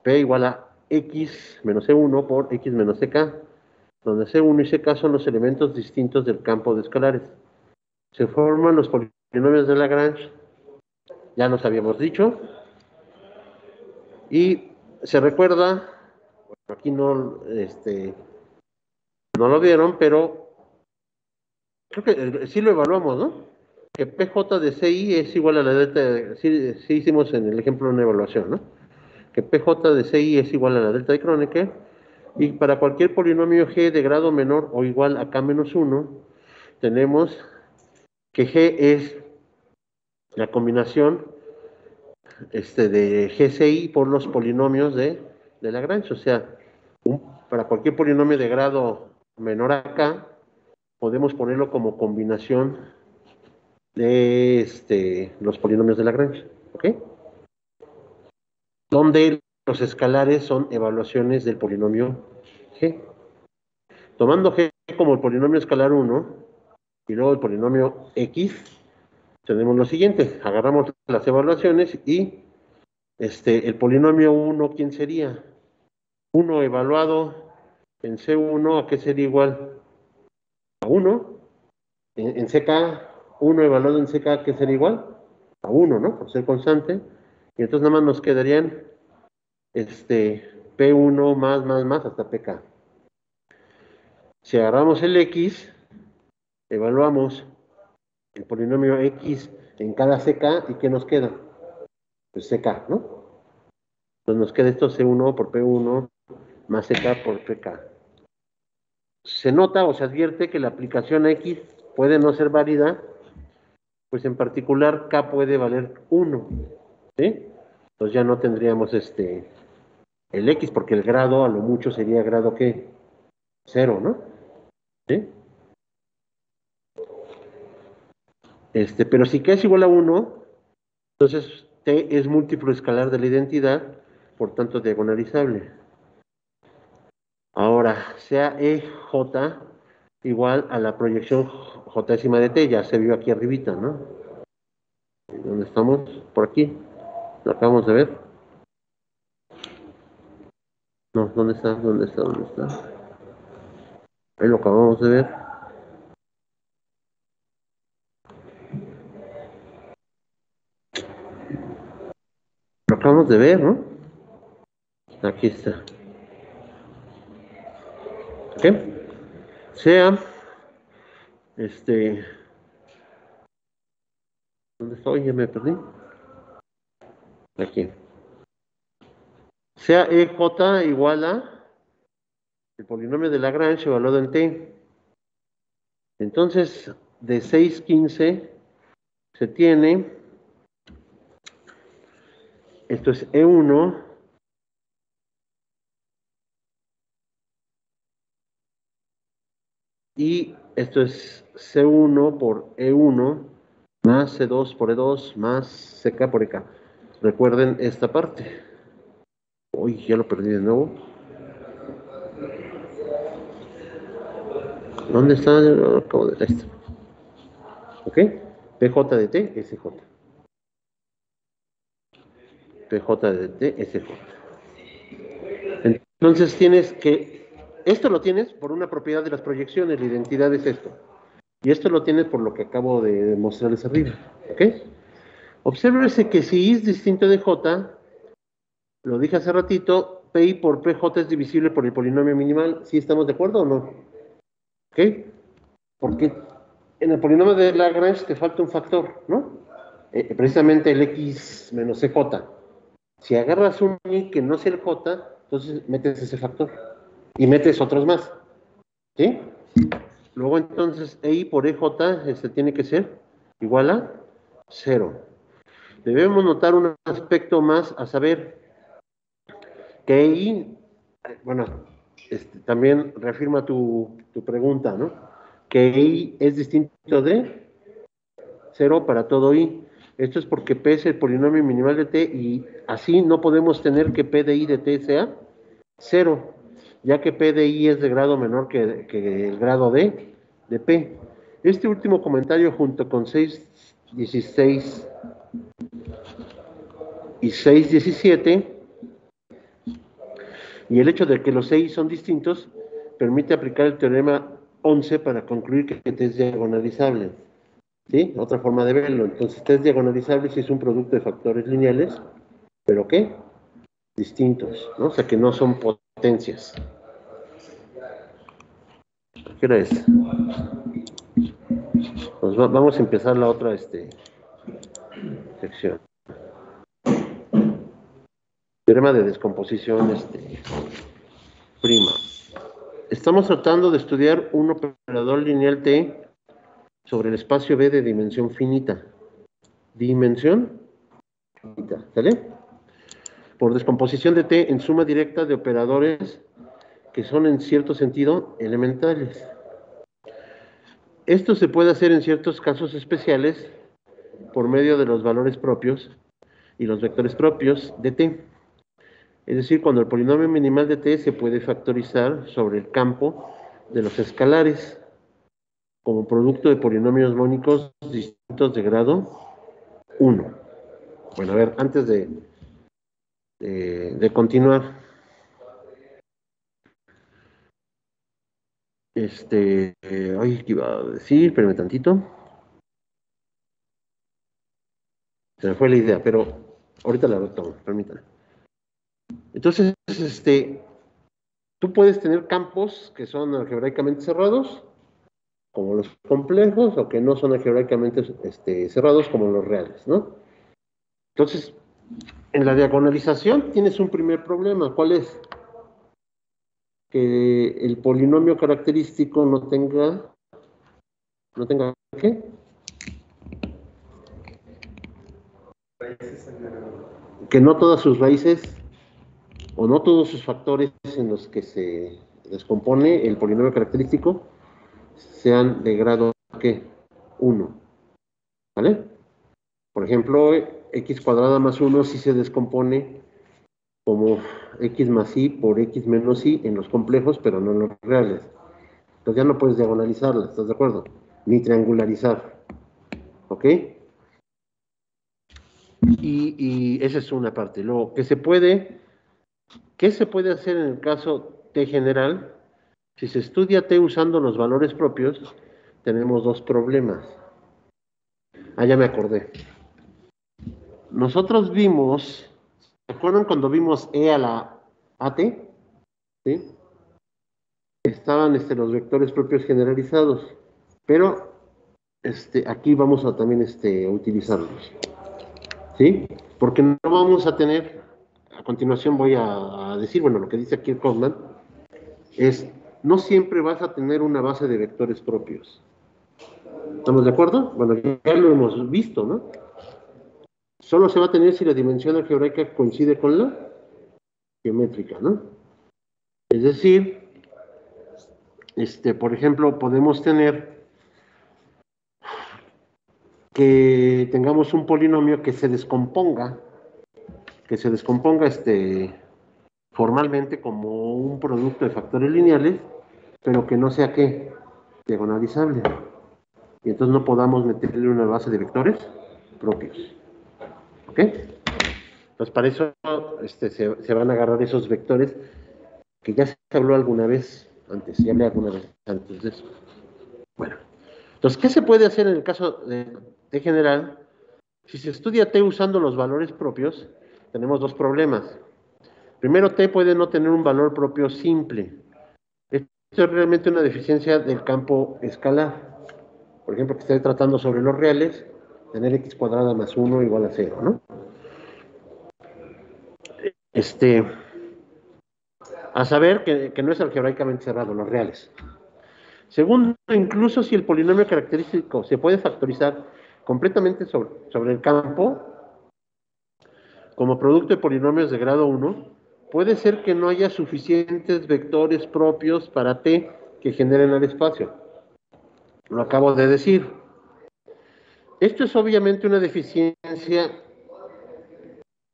p igual a x menos c1 por x menos ck, donde c1 y ck son los elementos distintos del campo de escalares. Se forman los polinomios de Lagrange, ya los habíamos dicho, y se recuerda, aquí no, no lo vieron, pero creo que sí lo evaluamos, ¿no? Que PJ de CI es igual a la delta, sí hicimos en el ejemplo una evaluación, ¿no? Que PJ de CI es igual a la delta de Kronecker, y para cualquier polinomio G de grado menor o igual a K menos 1, tenemos que G es la combinación de GCI por los polinomios de de Lagrange, o sea, para cualquier polinomio de grado menor a k, podemos ponerlo como combinación de los polinomios de Lagrange, ¿ok? Donde los escalares son evaluaciones del polinomio g. Tomando g como el polinomio escalar 1 y luego el polinomio x, tenemos lo siguiente, agarramos las evaluaciones y el polinomio 1, ¿quién sería? 1 evaluado en C1, ¿a qué sería igual? A 1. En CK, 1 evaluado en CK, ¿a qué sería igual? A 1, ¿no? Por ser constante. Y entonces nada más nos quedarían P1 más hasta PK. Si agarramos el X, evaluamos el polinomio X en cada CK, ¿y qué nos queda? Pues CK, ¿no? Entonces nos queda esto C1 por P1 más CK por PK. Se nota o se advierte que la aplicación X puede no ser válida, pues en particular K puede valer 1, ¿sí? Entonces ya no tendríamos el X, porque el grado a lo mucho sería grado ¿qué? 0, ¿no? ¿Sí? Pero si K es igual a 1, entonces T es múltiplo escalar de la identidad, por tanto diagonalizable. Ahora, sea EJ igual a la proyección jésima de T, ya se vio aquí arribita, ¿no? ¿Dónde estamos? Por aquí. ¿Lo acabamos de ver? No, ¿dónde está? ¿Dónde está? ¿Dónde está? Ahí lo acabamos de ver. Lo acabamos de ver, ¿no? Aquí está. ¿Ok? Sea, ¿dónde estoy? Ya me perdí. Aquí. Sea EJ igual a el polinomio de Lagrange evaluado en T. Entonces, de 6,15 se tiene, esto es E1, y esto es C1 por E1 más C2 por E2 más CK por EK. Recuerden esta parte. Uy, ya lo perdí de nuevo. ¿Dónde está? Acabo de esto. ¿Ok? PJ de T, SJ. PJ de T, SJ. Entonces tienes que, esto lo tienes por una propiedad de las proyecciones, la identidad es esto. Y esto lo tienes por lo que acabo de mostrarles arriba. ¿Ok? Obsérvese que si I es distinto de J, lo dije hace ratito, PI por PJ es divisible por el polinomio minimal. ¿Sí estamos de acuerdo o no? ¿Ok? Porque en el polinomio de Lagrange te falta un factor, ¿no? Precisamente el X menos EJ. Si agarras un I que no sea el J, entonces metes ese factor. Y metes otros más. ¿Sí? Luego entonces EI por EJ tiene que ser igual a 0. Debemos notar un aspecto más, a saber que EI, bueno, también reafirma tu pregunta, ¿no? Que EI es distinto de 0 para todo I. Esto es porque P es el polinomio minimal de T y así no podemos tener que P de I de T sea 0, ya que P de I es de grado menor que el grado de P. Este último comentario junto con 6,16 y 6,17 y el hecho de que los 6 son distintos permite aplicar el teorema 11 para concluir que T es diagonalizable. ¿Sí? Otra forma de verlo. Entonces, T es diagonalizable si es un producto de factores lineales, ¿pero qué? Distintos, ¿no? O sea, que no son potencias. ¿Qué hora es? Pues vamos a empezar la otra sección. Teorema de descomposición prima. Estamos tratando de estudiar un operador lineal T sobre el espacio B de dimensión finita. Dimensión finita, ¿sale? por descomposición de T en suma directa de operadores que son en cierto sentido elementales. Esto se puede hacer en ciertos casos especiales por medio de los valores propios y los vectores propios de T. Es decir, cuando el polinomio minimal de T se puede factorizar sobre el campo de los escalares como producto de polinomios mónicos distintos de grado 1. Bueno, a ver, antes de continuar, ay, ¿qué iba a decir? Espérame tantito. Se me fue la idea, pero ahorita la retomo, permítame. Entonces, tú puedes tener campos que son algebraicamente cerrados, como los complejos, o que no son algebraicamente cerrados, como los reales, ¿no? Entonces, en la diagonalización tienes un primer problema. ¿Cuál es? Que el polinomio característico no tenga ¿qué? Que no todas sus raíces o no todos sus factores en los que se descompone el polinomio característico sean de grado ¿qué? 1. ¿Vale? Por ejemplo, x cuadrada más 1 sí se descompone como x más y por x menos y en los complejos, pero no en los reales. Entonces ya no puedes diagonalizarla, ¿estás de acuerdo? Ni triangularizar. ¿Ok? Y esa es una parte. Luego, ¿qué se puede hacer en el caso T general? Si se estudia T usando los valores propios, tenemos dos problemas. Ah, ya me acordé. Nosotros vimos, ¿se acuerdan cuando vimos E a la AT? ¿Sí? Estaban los vectores propios generalizados, pero aquí vamos a también utilizarlos. ¿Sí? Porque no vamos a tener, a continuación voy a decir, bueno, lo que dice aquí el Kaufman, es, no siempre vas a tener una base de vectores propios. ¿Estamos de acuerdo? Bueno, ya lo hemos visto, ¿no? Solo se va a tener si la dimensión algebraica coincide con la geométrica, ¿no? Es decir, por ejemplo, podemos tener que tengamos un polinomio que se descomponga formalmente como un producto de factores lineales, pero que no sea ¿qué? Diagonalizable. Y entonces no podamos meterle una base de vectores propios. ¿Ok? Entonces para eso se van a agarrar esos vectores que ya se habló alguna vez antes, ya hablé alguna vez antes de eso. Bueno, entonces, ¿qué se puede hacer en el caso de general? Si se estudia T usando los valores propios, tenemos dos problemas. Primero, T puede no tener un valor propio simple. Esto es realmente una deficiencia del campo escalar. Por ejemplo, que esté tratando sobre los reales, tener x cuadrada más 1 igual a 0, ¿no? A saber que no es algebraicamente cerrado, los reales. Segundo, incluso si el polinomio característico se puede factorizar completamente sobre el campo, como producto de polinomios de grado 1, puede ser que no haya suficientes vectores propios para T que generen al espacio. Lo acabo de decir. Esto es obviamente una deficiencia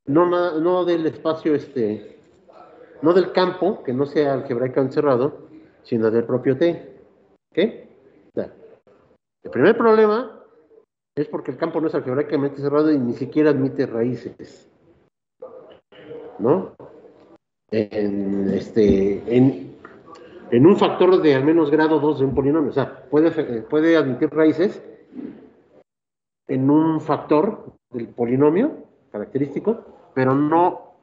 no del espacio, no del campo, que no sea algebraicamente cerrado, sino del propio T. ¿Ok? El primer problema es porque el campo no es algebraicamente cerrado y ni siquiera admite raíces, ¿no? En un factor de al menos grado 2 de un polinomio, o sea, puede admitir raíces en un factor del polinomio característico, pero no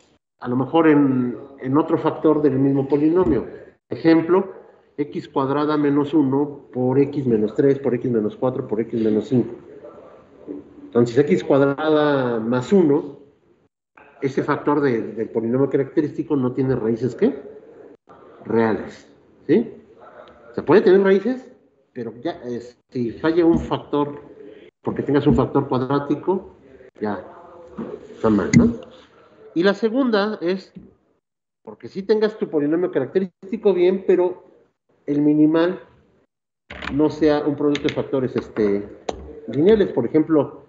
a lo mejor en otro factor del mismo polinomio. Ejemplo, x cuadrada menos 1 por x menos 3 por x menos 4 por x menos 5. Entonces, x cuadrada más 1, ese factor del polinomio característico no tiene raíces, ¿qué? Reales, ¿sí? O sea, puede tener raíces, pero ya si falla un factor, porque tengas un factor cuadrático, ya está mal, ¿no? Y la segunda es, porque si tengas tu polinomio característico bien, pero el minimal no sea un producto de factores lineales. Por ejemplo,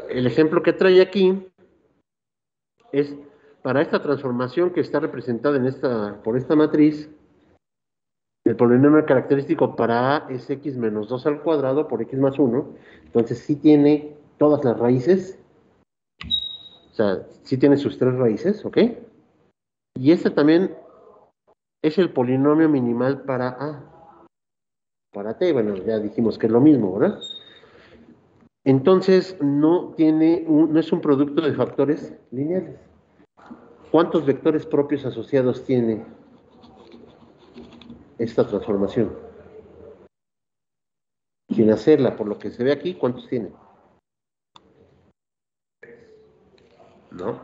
el ejemplo que trae aquí es para esta transformación que está representada por esta matriz, el polinomio característico para A es x menos 2 al cuadrado por x más 1, entonces sí tiene todas las raíces, o sea, sí tiene sus tres raíces, ¿ok? Y este también es el polinomio minimal para A. Para T, bueno, ya dijimos que es lo mismo, ¿verdad? Entonces no es un producto de factores lineales. ¿Cuántos vectores propios asociados tiene esta transformación? Sin hacerla, por lo que se ve aquí, ¿cuántos tiene? ¿No?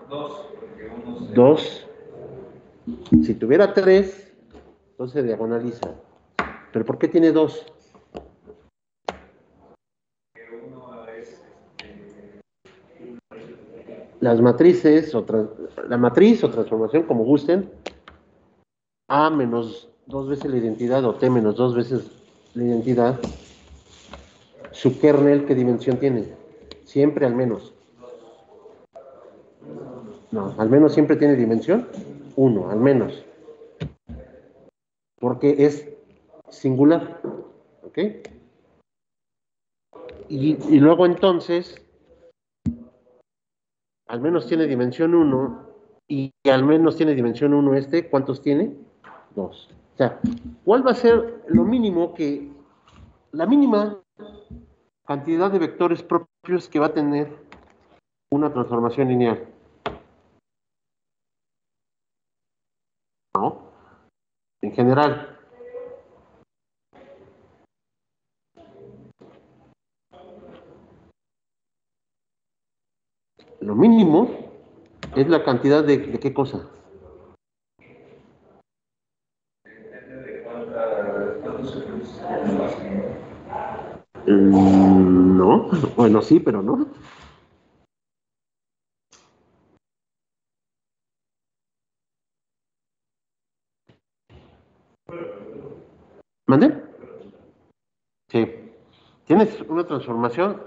Dos. Si tuviera tres, entonces se diagonaliza. ¿Pero por qué tiene dos? Las matrices, la matriz o transformación, como gusten, A menos dos veces la identidad o T menos dos veces la identidad, su kernel, ¿qué dimensión tiene? Siempre al menos. No, al menos siempre tiene dimensión 1, al menos. Porque es singular. ¿Ok? Y luego entonces, al menos tiene dimensión 1 y al menos tiene dimensión 1 ¿cuántos tiene? 2. O sea, ¿cuál va a ser lo mínimo la mínima cantidad de vectores propios que va a tener una transformación lineal? ¿No? En general. Lo mínimo es la cantidad de ¿qué cosa? No, bueno, sí, pero no. ¿Mande? Sí. Tienes una transformación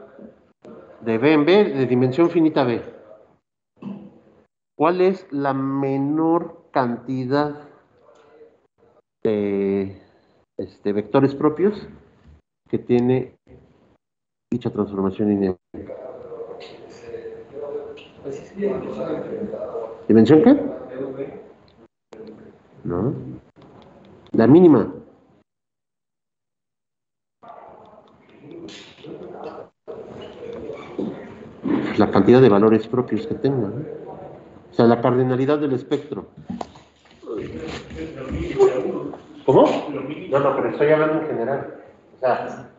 de B en B de dimensión finita B. ¿Cuál es la menor cantidad de vectores propios que tiene dicha transformación lineal? ¿Dimensión qué? No. La mínima. La cantidad de valores propios que tenga, ¿no? O sea, la cardinalidad del espectro. ¿Cómo? No, pero estoy hablando en general. O sea,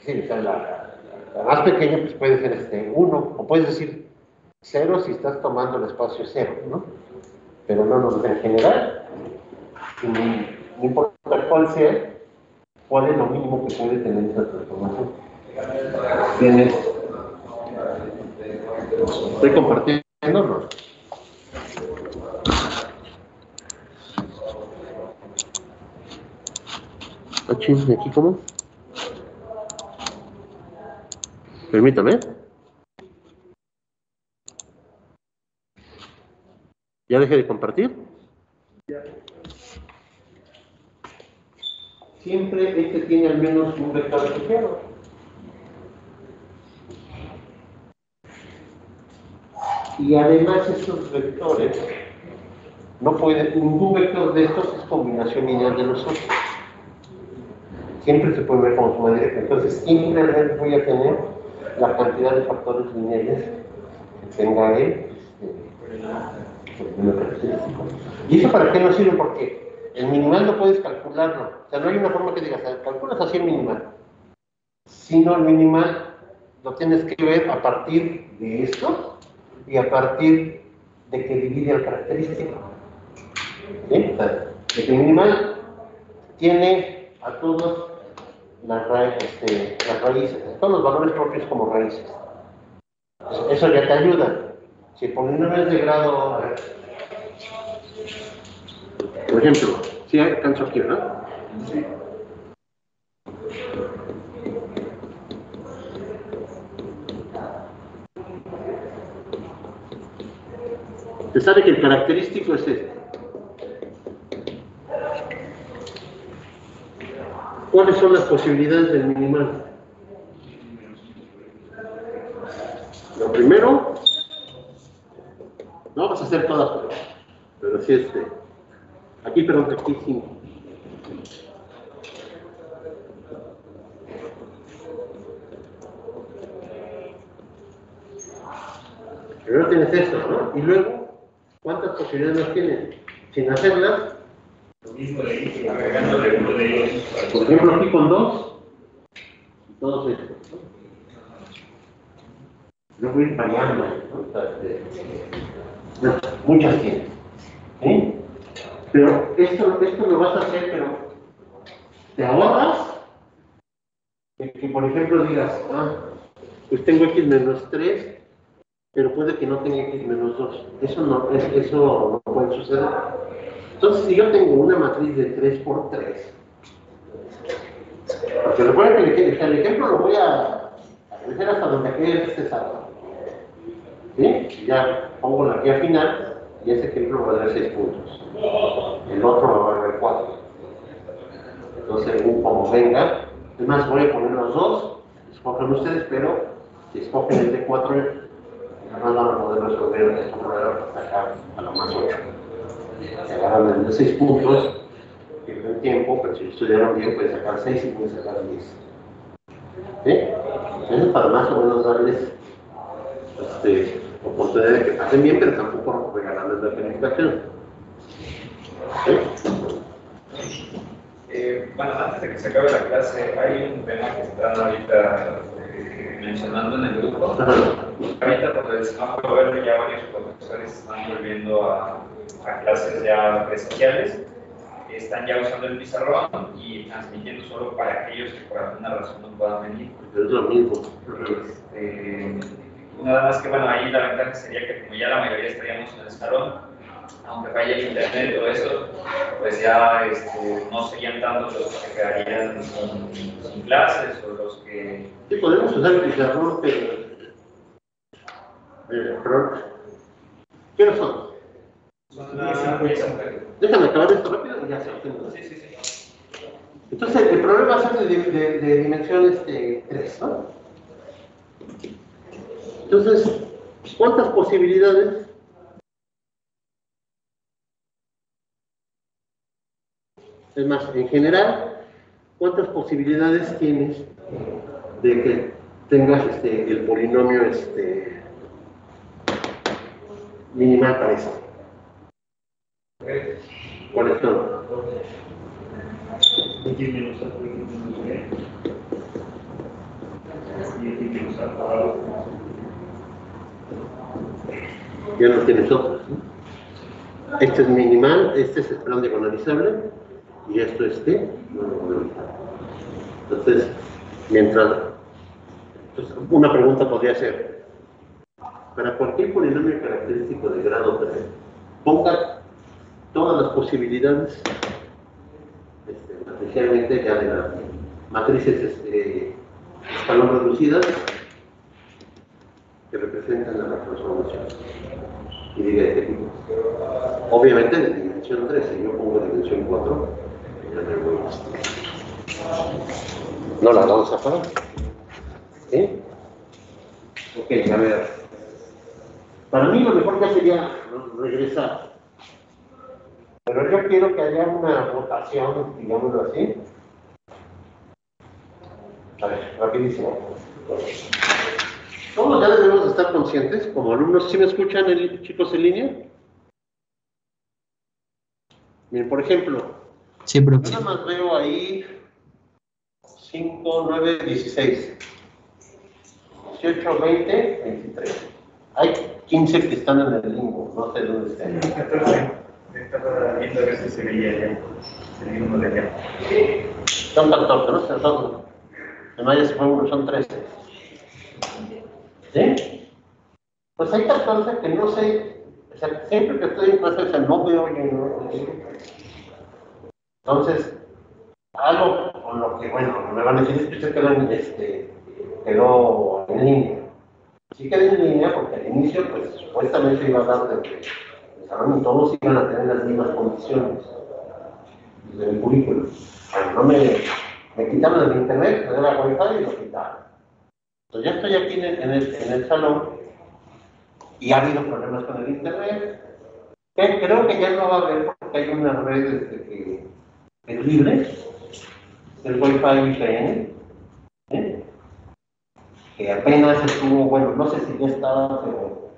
sí, o sea, la más pequeña pues puede ser 1, o puedes decir 0 si estás tomando el espacio 0, ¿no? Pero no, en general, no importa cuál sea, cuál es lo mínimo que puede tener esa transformación. ¿Tienes? ¿Estoy compartiendo o no? ¿Aquí cómo? Permítame. ¿Ya dejé de compartir? Siempre tiene al menos un vector asociado. Y además estos vectores, ningún vector de estos es combinación lineal de los otros. Siempre se puede ver como suma directa. Entonces, siempre voy a tener la cantidad de factores lineales que tenga él. ¿Y eso para qué nos sirve? Porque el minimal no puedes calcularlo. O sea, no hay una forma que digas, calculas así el minimal. Sino el minimal lo tienes que ver a partir de esto y a partir de que divide el característico. ¿Sí? O sea, de que el minimal tiene a todos las raíces, todos los valores propios como raíces. Eso ya te ayuda. Si el polinomio es de grado, a ver, por ejemplo, si alcanzo aquí, ¿verdad? Sí. Se sabe que el característico es este. ¿Cuáles son las posibilidades del minimal? Lo primero, no vas a hacer todas, pero sí aquí, perdón, aquí 5. Primero tienes esto, ¿no? Y luego, ¿cuántas posibilidades tienes? Sin hacerlas, Lo mismo de ahí, agregándole uno de ellos. por ejemplo, aquí con 2, y todos estos, ¿no? Luego ir variando, ¿no? O sea, muchas tienes, ¿sí? Pero esto lo vas a hacer, pero te ahorras que por ejemplo digas, pues tengo x menos 3, pero puede que no tenga x menos 2. Eso no puede suceder. Entonces, si yo tengo una matriz de 3 por 3, porque recuerden que el ejemplo lo voy a dejar hasta donde quede este salto. ¿Sí? Y ya pongo la guía final y ese ejemplo va a dar 6 puntos. El otro va a valer 4. Entonces, según como venga, es más, voy a poner los dos, escogen ustedes, pero si escogen el de 4, no van a poder resolver este problema hasta acá a lo más 8. Si agarran el de 6 puntos, pierden tiempo, pero si estudiaron bien, pueden sacar 6 y pueden sacar 10. ¿Sí? Eso es para más o menos darles oportunidad de que pasen bien, pero tampoco regalarles la calificación. ¿Sí? Bueno, antes de que se acabe la clase, hay un tema que están ahorita mencionando en el grupo. Ahorita, por el semáforo verde, ya varios profesores están volviendo a clases ya presenciales. Están ya usando el pizarrón y transmitiendo solo para aquellos que por alguna razón no puedan venir. Es lo mismo. Nada más que, bueno, ahí la ventaja sería que como ya la mayoría estaríamos en el salón, aunque vaya el internet y todo eso, pues ya no serían tantos los que se quedarían sin clases o los que... Sí, podemos usar el pizarrón, pero ¿qué hora son? Son las 10. Déjame acabar esto rápido y ya se lo tengo. Sí, sí, sí. Entonces, el problema va a ser de dimensión 3, ¿no? Entonces, ¿cuántas posibilidades? Es más, en general, ¿cuántas posibilidades tienes de que tengas el polinomio minimal para esto? ¿Cuáles son? X menos A por X menos B. Y X menos A por A. Ya no tienes otros, ¿no? Este es minimal, este es el plan diagonalizable y esto no diagonalizable. Entonces, una pregunta podría ser, para cualquier polinomio característico de grado 3, ponga todas las posibilidades, especialmente ya de las matrices escalón reducidas que representan a la transformación. Y diga de qué tipo. Obviamente de dimensión 3, si yo pongo dimensión 4, ya me voy a... No la vamos a parar. ¿Sí? Ok, a ver. Para mí lo mejor ya sería regresar. Pero yo quiero que haya una votación, digámoslo así. A ver, rapidísimo. Todos ya debemos estar conscientes, como alumnos. ¿Sí me escuchan, chicos, en línea? Miren, por ejemplo, sí, profe. nada más veo ahí 5, 9, 16, 18, 20, 23. Hay 15 que están en el limbo, no sé dónde están. 14. Estaba viendo a ver si se veía ya. El mismo de allá. Son 14, ¿no? Son, en Maya se fue uno, son 13. ¿Sí? Pues hay 14 que no sé, o sea, siempre que estoy en clase, o sea, no me oyen, ¿no? Entonces, algo con lo que, bueno, me van a decir es que usted quedó en línea. Sí quedé en línea porque al inicio, pues, supuestamente iba a dar de salón y todos iban a tener las mismas condiciones del currículum. Bueno, no me quitaron el internet, me daba wifi y lo quitaron. Entonces ya estoy aquí en el salón y ha habido problemas con el internet. Que creo que ya no va a haber porque hay una red que es libre, el wifi VPN, ¿eh? Que apenas estuvo, bueno, no sé si ya estaba, pero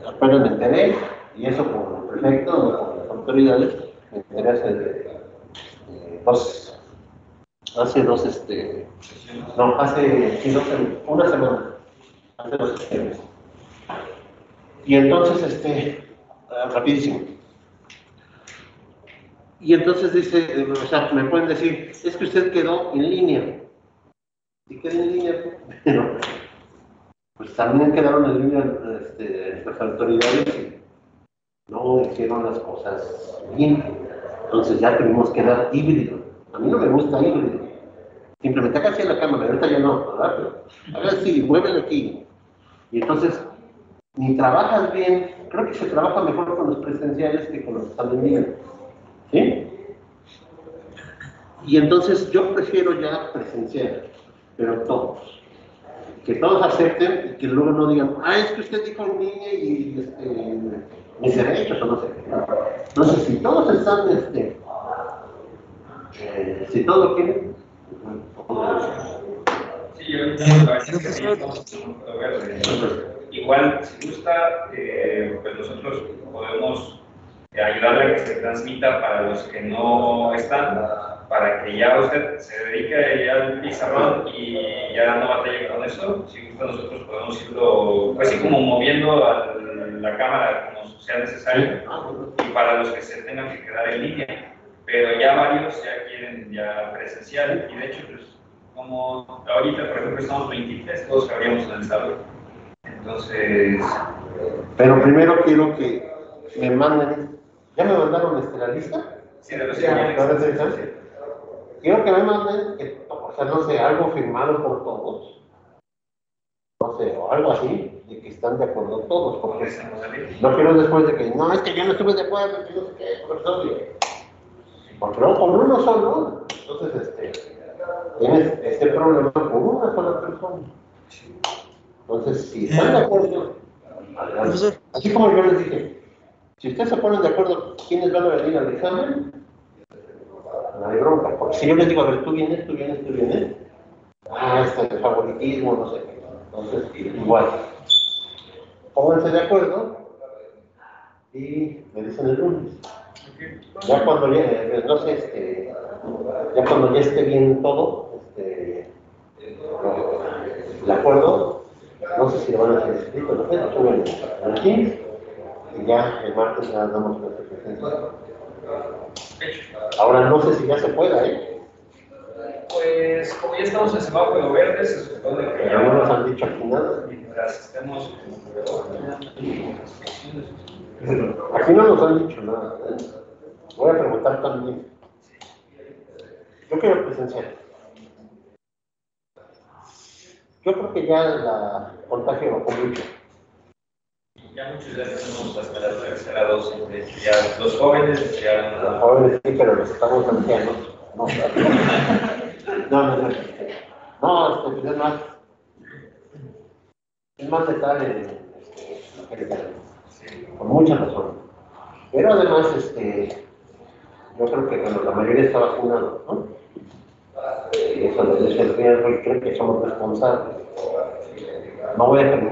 apenas me enteré, y eso con el prefecto o con las autoridades, me enteré hace dos, no, hace, sí, una semana, hace 2 sesiones. Y entonces, rapidísimo. Y entonces dice, o sea, me pueden decir, es que usted quedó en línea. ¿Y quedó en línea? Pero, pues también quedaron en línea las autoridades y no hicieron las cosas bien. Entonces ya tuvimos que dar híbrido. A mí no me gusta híbrido. Simplemente acá en la cámara, ahorita ya no, ¿verdad? Pero a ver si muévele aquí. Y entonces, ni trabajas bien, creo que se trabaja mejor con los presenciales que con los que están en línea. ¿Sí? Y entonces yo prefiero ya presencial, pero todos. Que todos acepten y que luego no digan, es que usted dijo en línea y mis derechos o no sé qué. Entonces, si todos están, si todos quieren, Sí, yo entiendo la verdad es que igual, si gusta, pues nosotros podemos ayudarle a que se transmita para los que no están, para que ya usted se dedique ya al pizarrón y ya no batalle con eso. Si gusta, nosotros podemos irlo, pues sí, como moviendo a la cámara como sea necesario, y para los que se tengan que quedar en línea. Pero ya varios ya quieren ya presencial, y de hecho, pues, como ahorita, por ejemplo, estamos 23, todos cabríamos en el salón. Entonces... Pero primero quiero que me manden, ¿ya me mandaron la lista? Sí, de los Quiero que me manden, o sea, no sé, algo firmado por todos, no sé, o algo así, de que están de acuerdo todos, porque no quiero después de que, no, es que yo no estuve de acuerdo, que no sé qué, porque luego con uno solo, entonces, tienes este problema con una sola persona. Entonces, si están de acuerdo, adelante. Así como yo les dije, si ustedes se ponen de acuerdo quiénes van a venir al examen, no hay bronca, porque si yo les digo, a ver, tú vienes, el favoritismo, no sé qué. Entonces, igual, pónganse de acuerdo y me dicen el lunes. Ya cuando ya, no sé, ya cuando ya esté bien todo, el acuerdo, no sé si lo van a hacer escrito, no sé, lo suben en el Teams y ya el martes ya damos la presencia. Ahora no sé si ya se pueda, Pues como ya estamos en semáforo verde, se supone que pero no nos han dicho aquí nada. mientras estemos Aquí no nos han dicho nada. Voy a preguntar también. Yo quiero presencial. Yo creo que ya la contagio bajó mucho. ya muchos ya tenemos hasta la tercera dosis, de hecho, ya los jóvenes ya... Los jóvenes sí, pero los estamos ancianos. No, pues es más letal por muchas razones. Pero además, yo creo que la mayoría está vacunado, ¿no? Y eso les es el riesgo y creo que somos responsables. No voy a permitir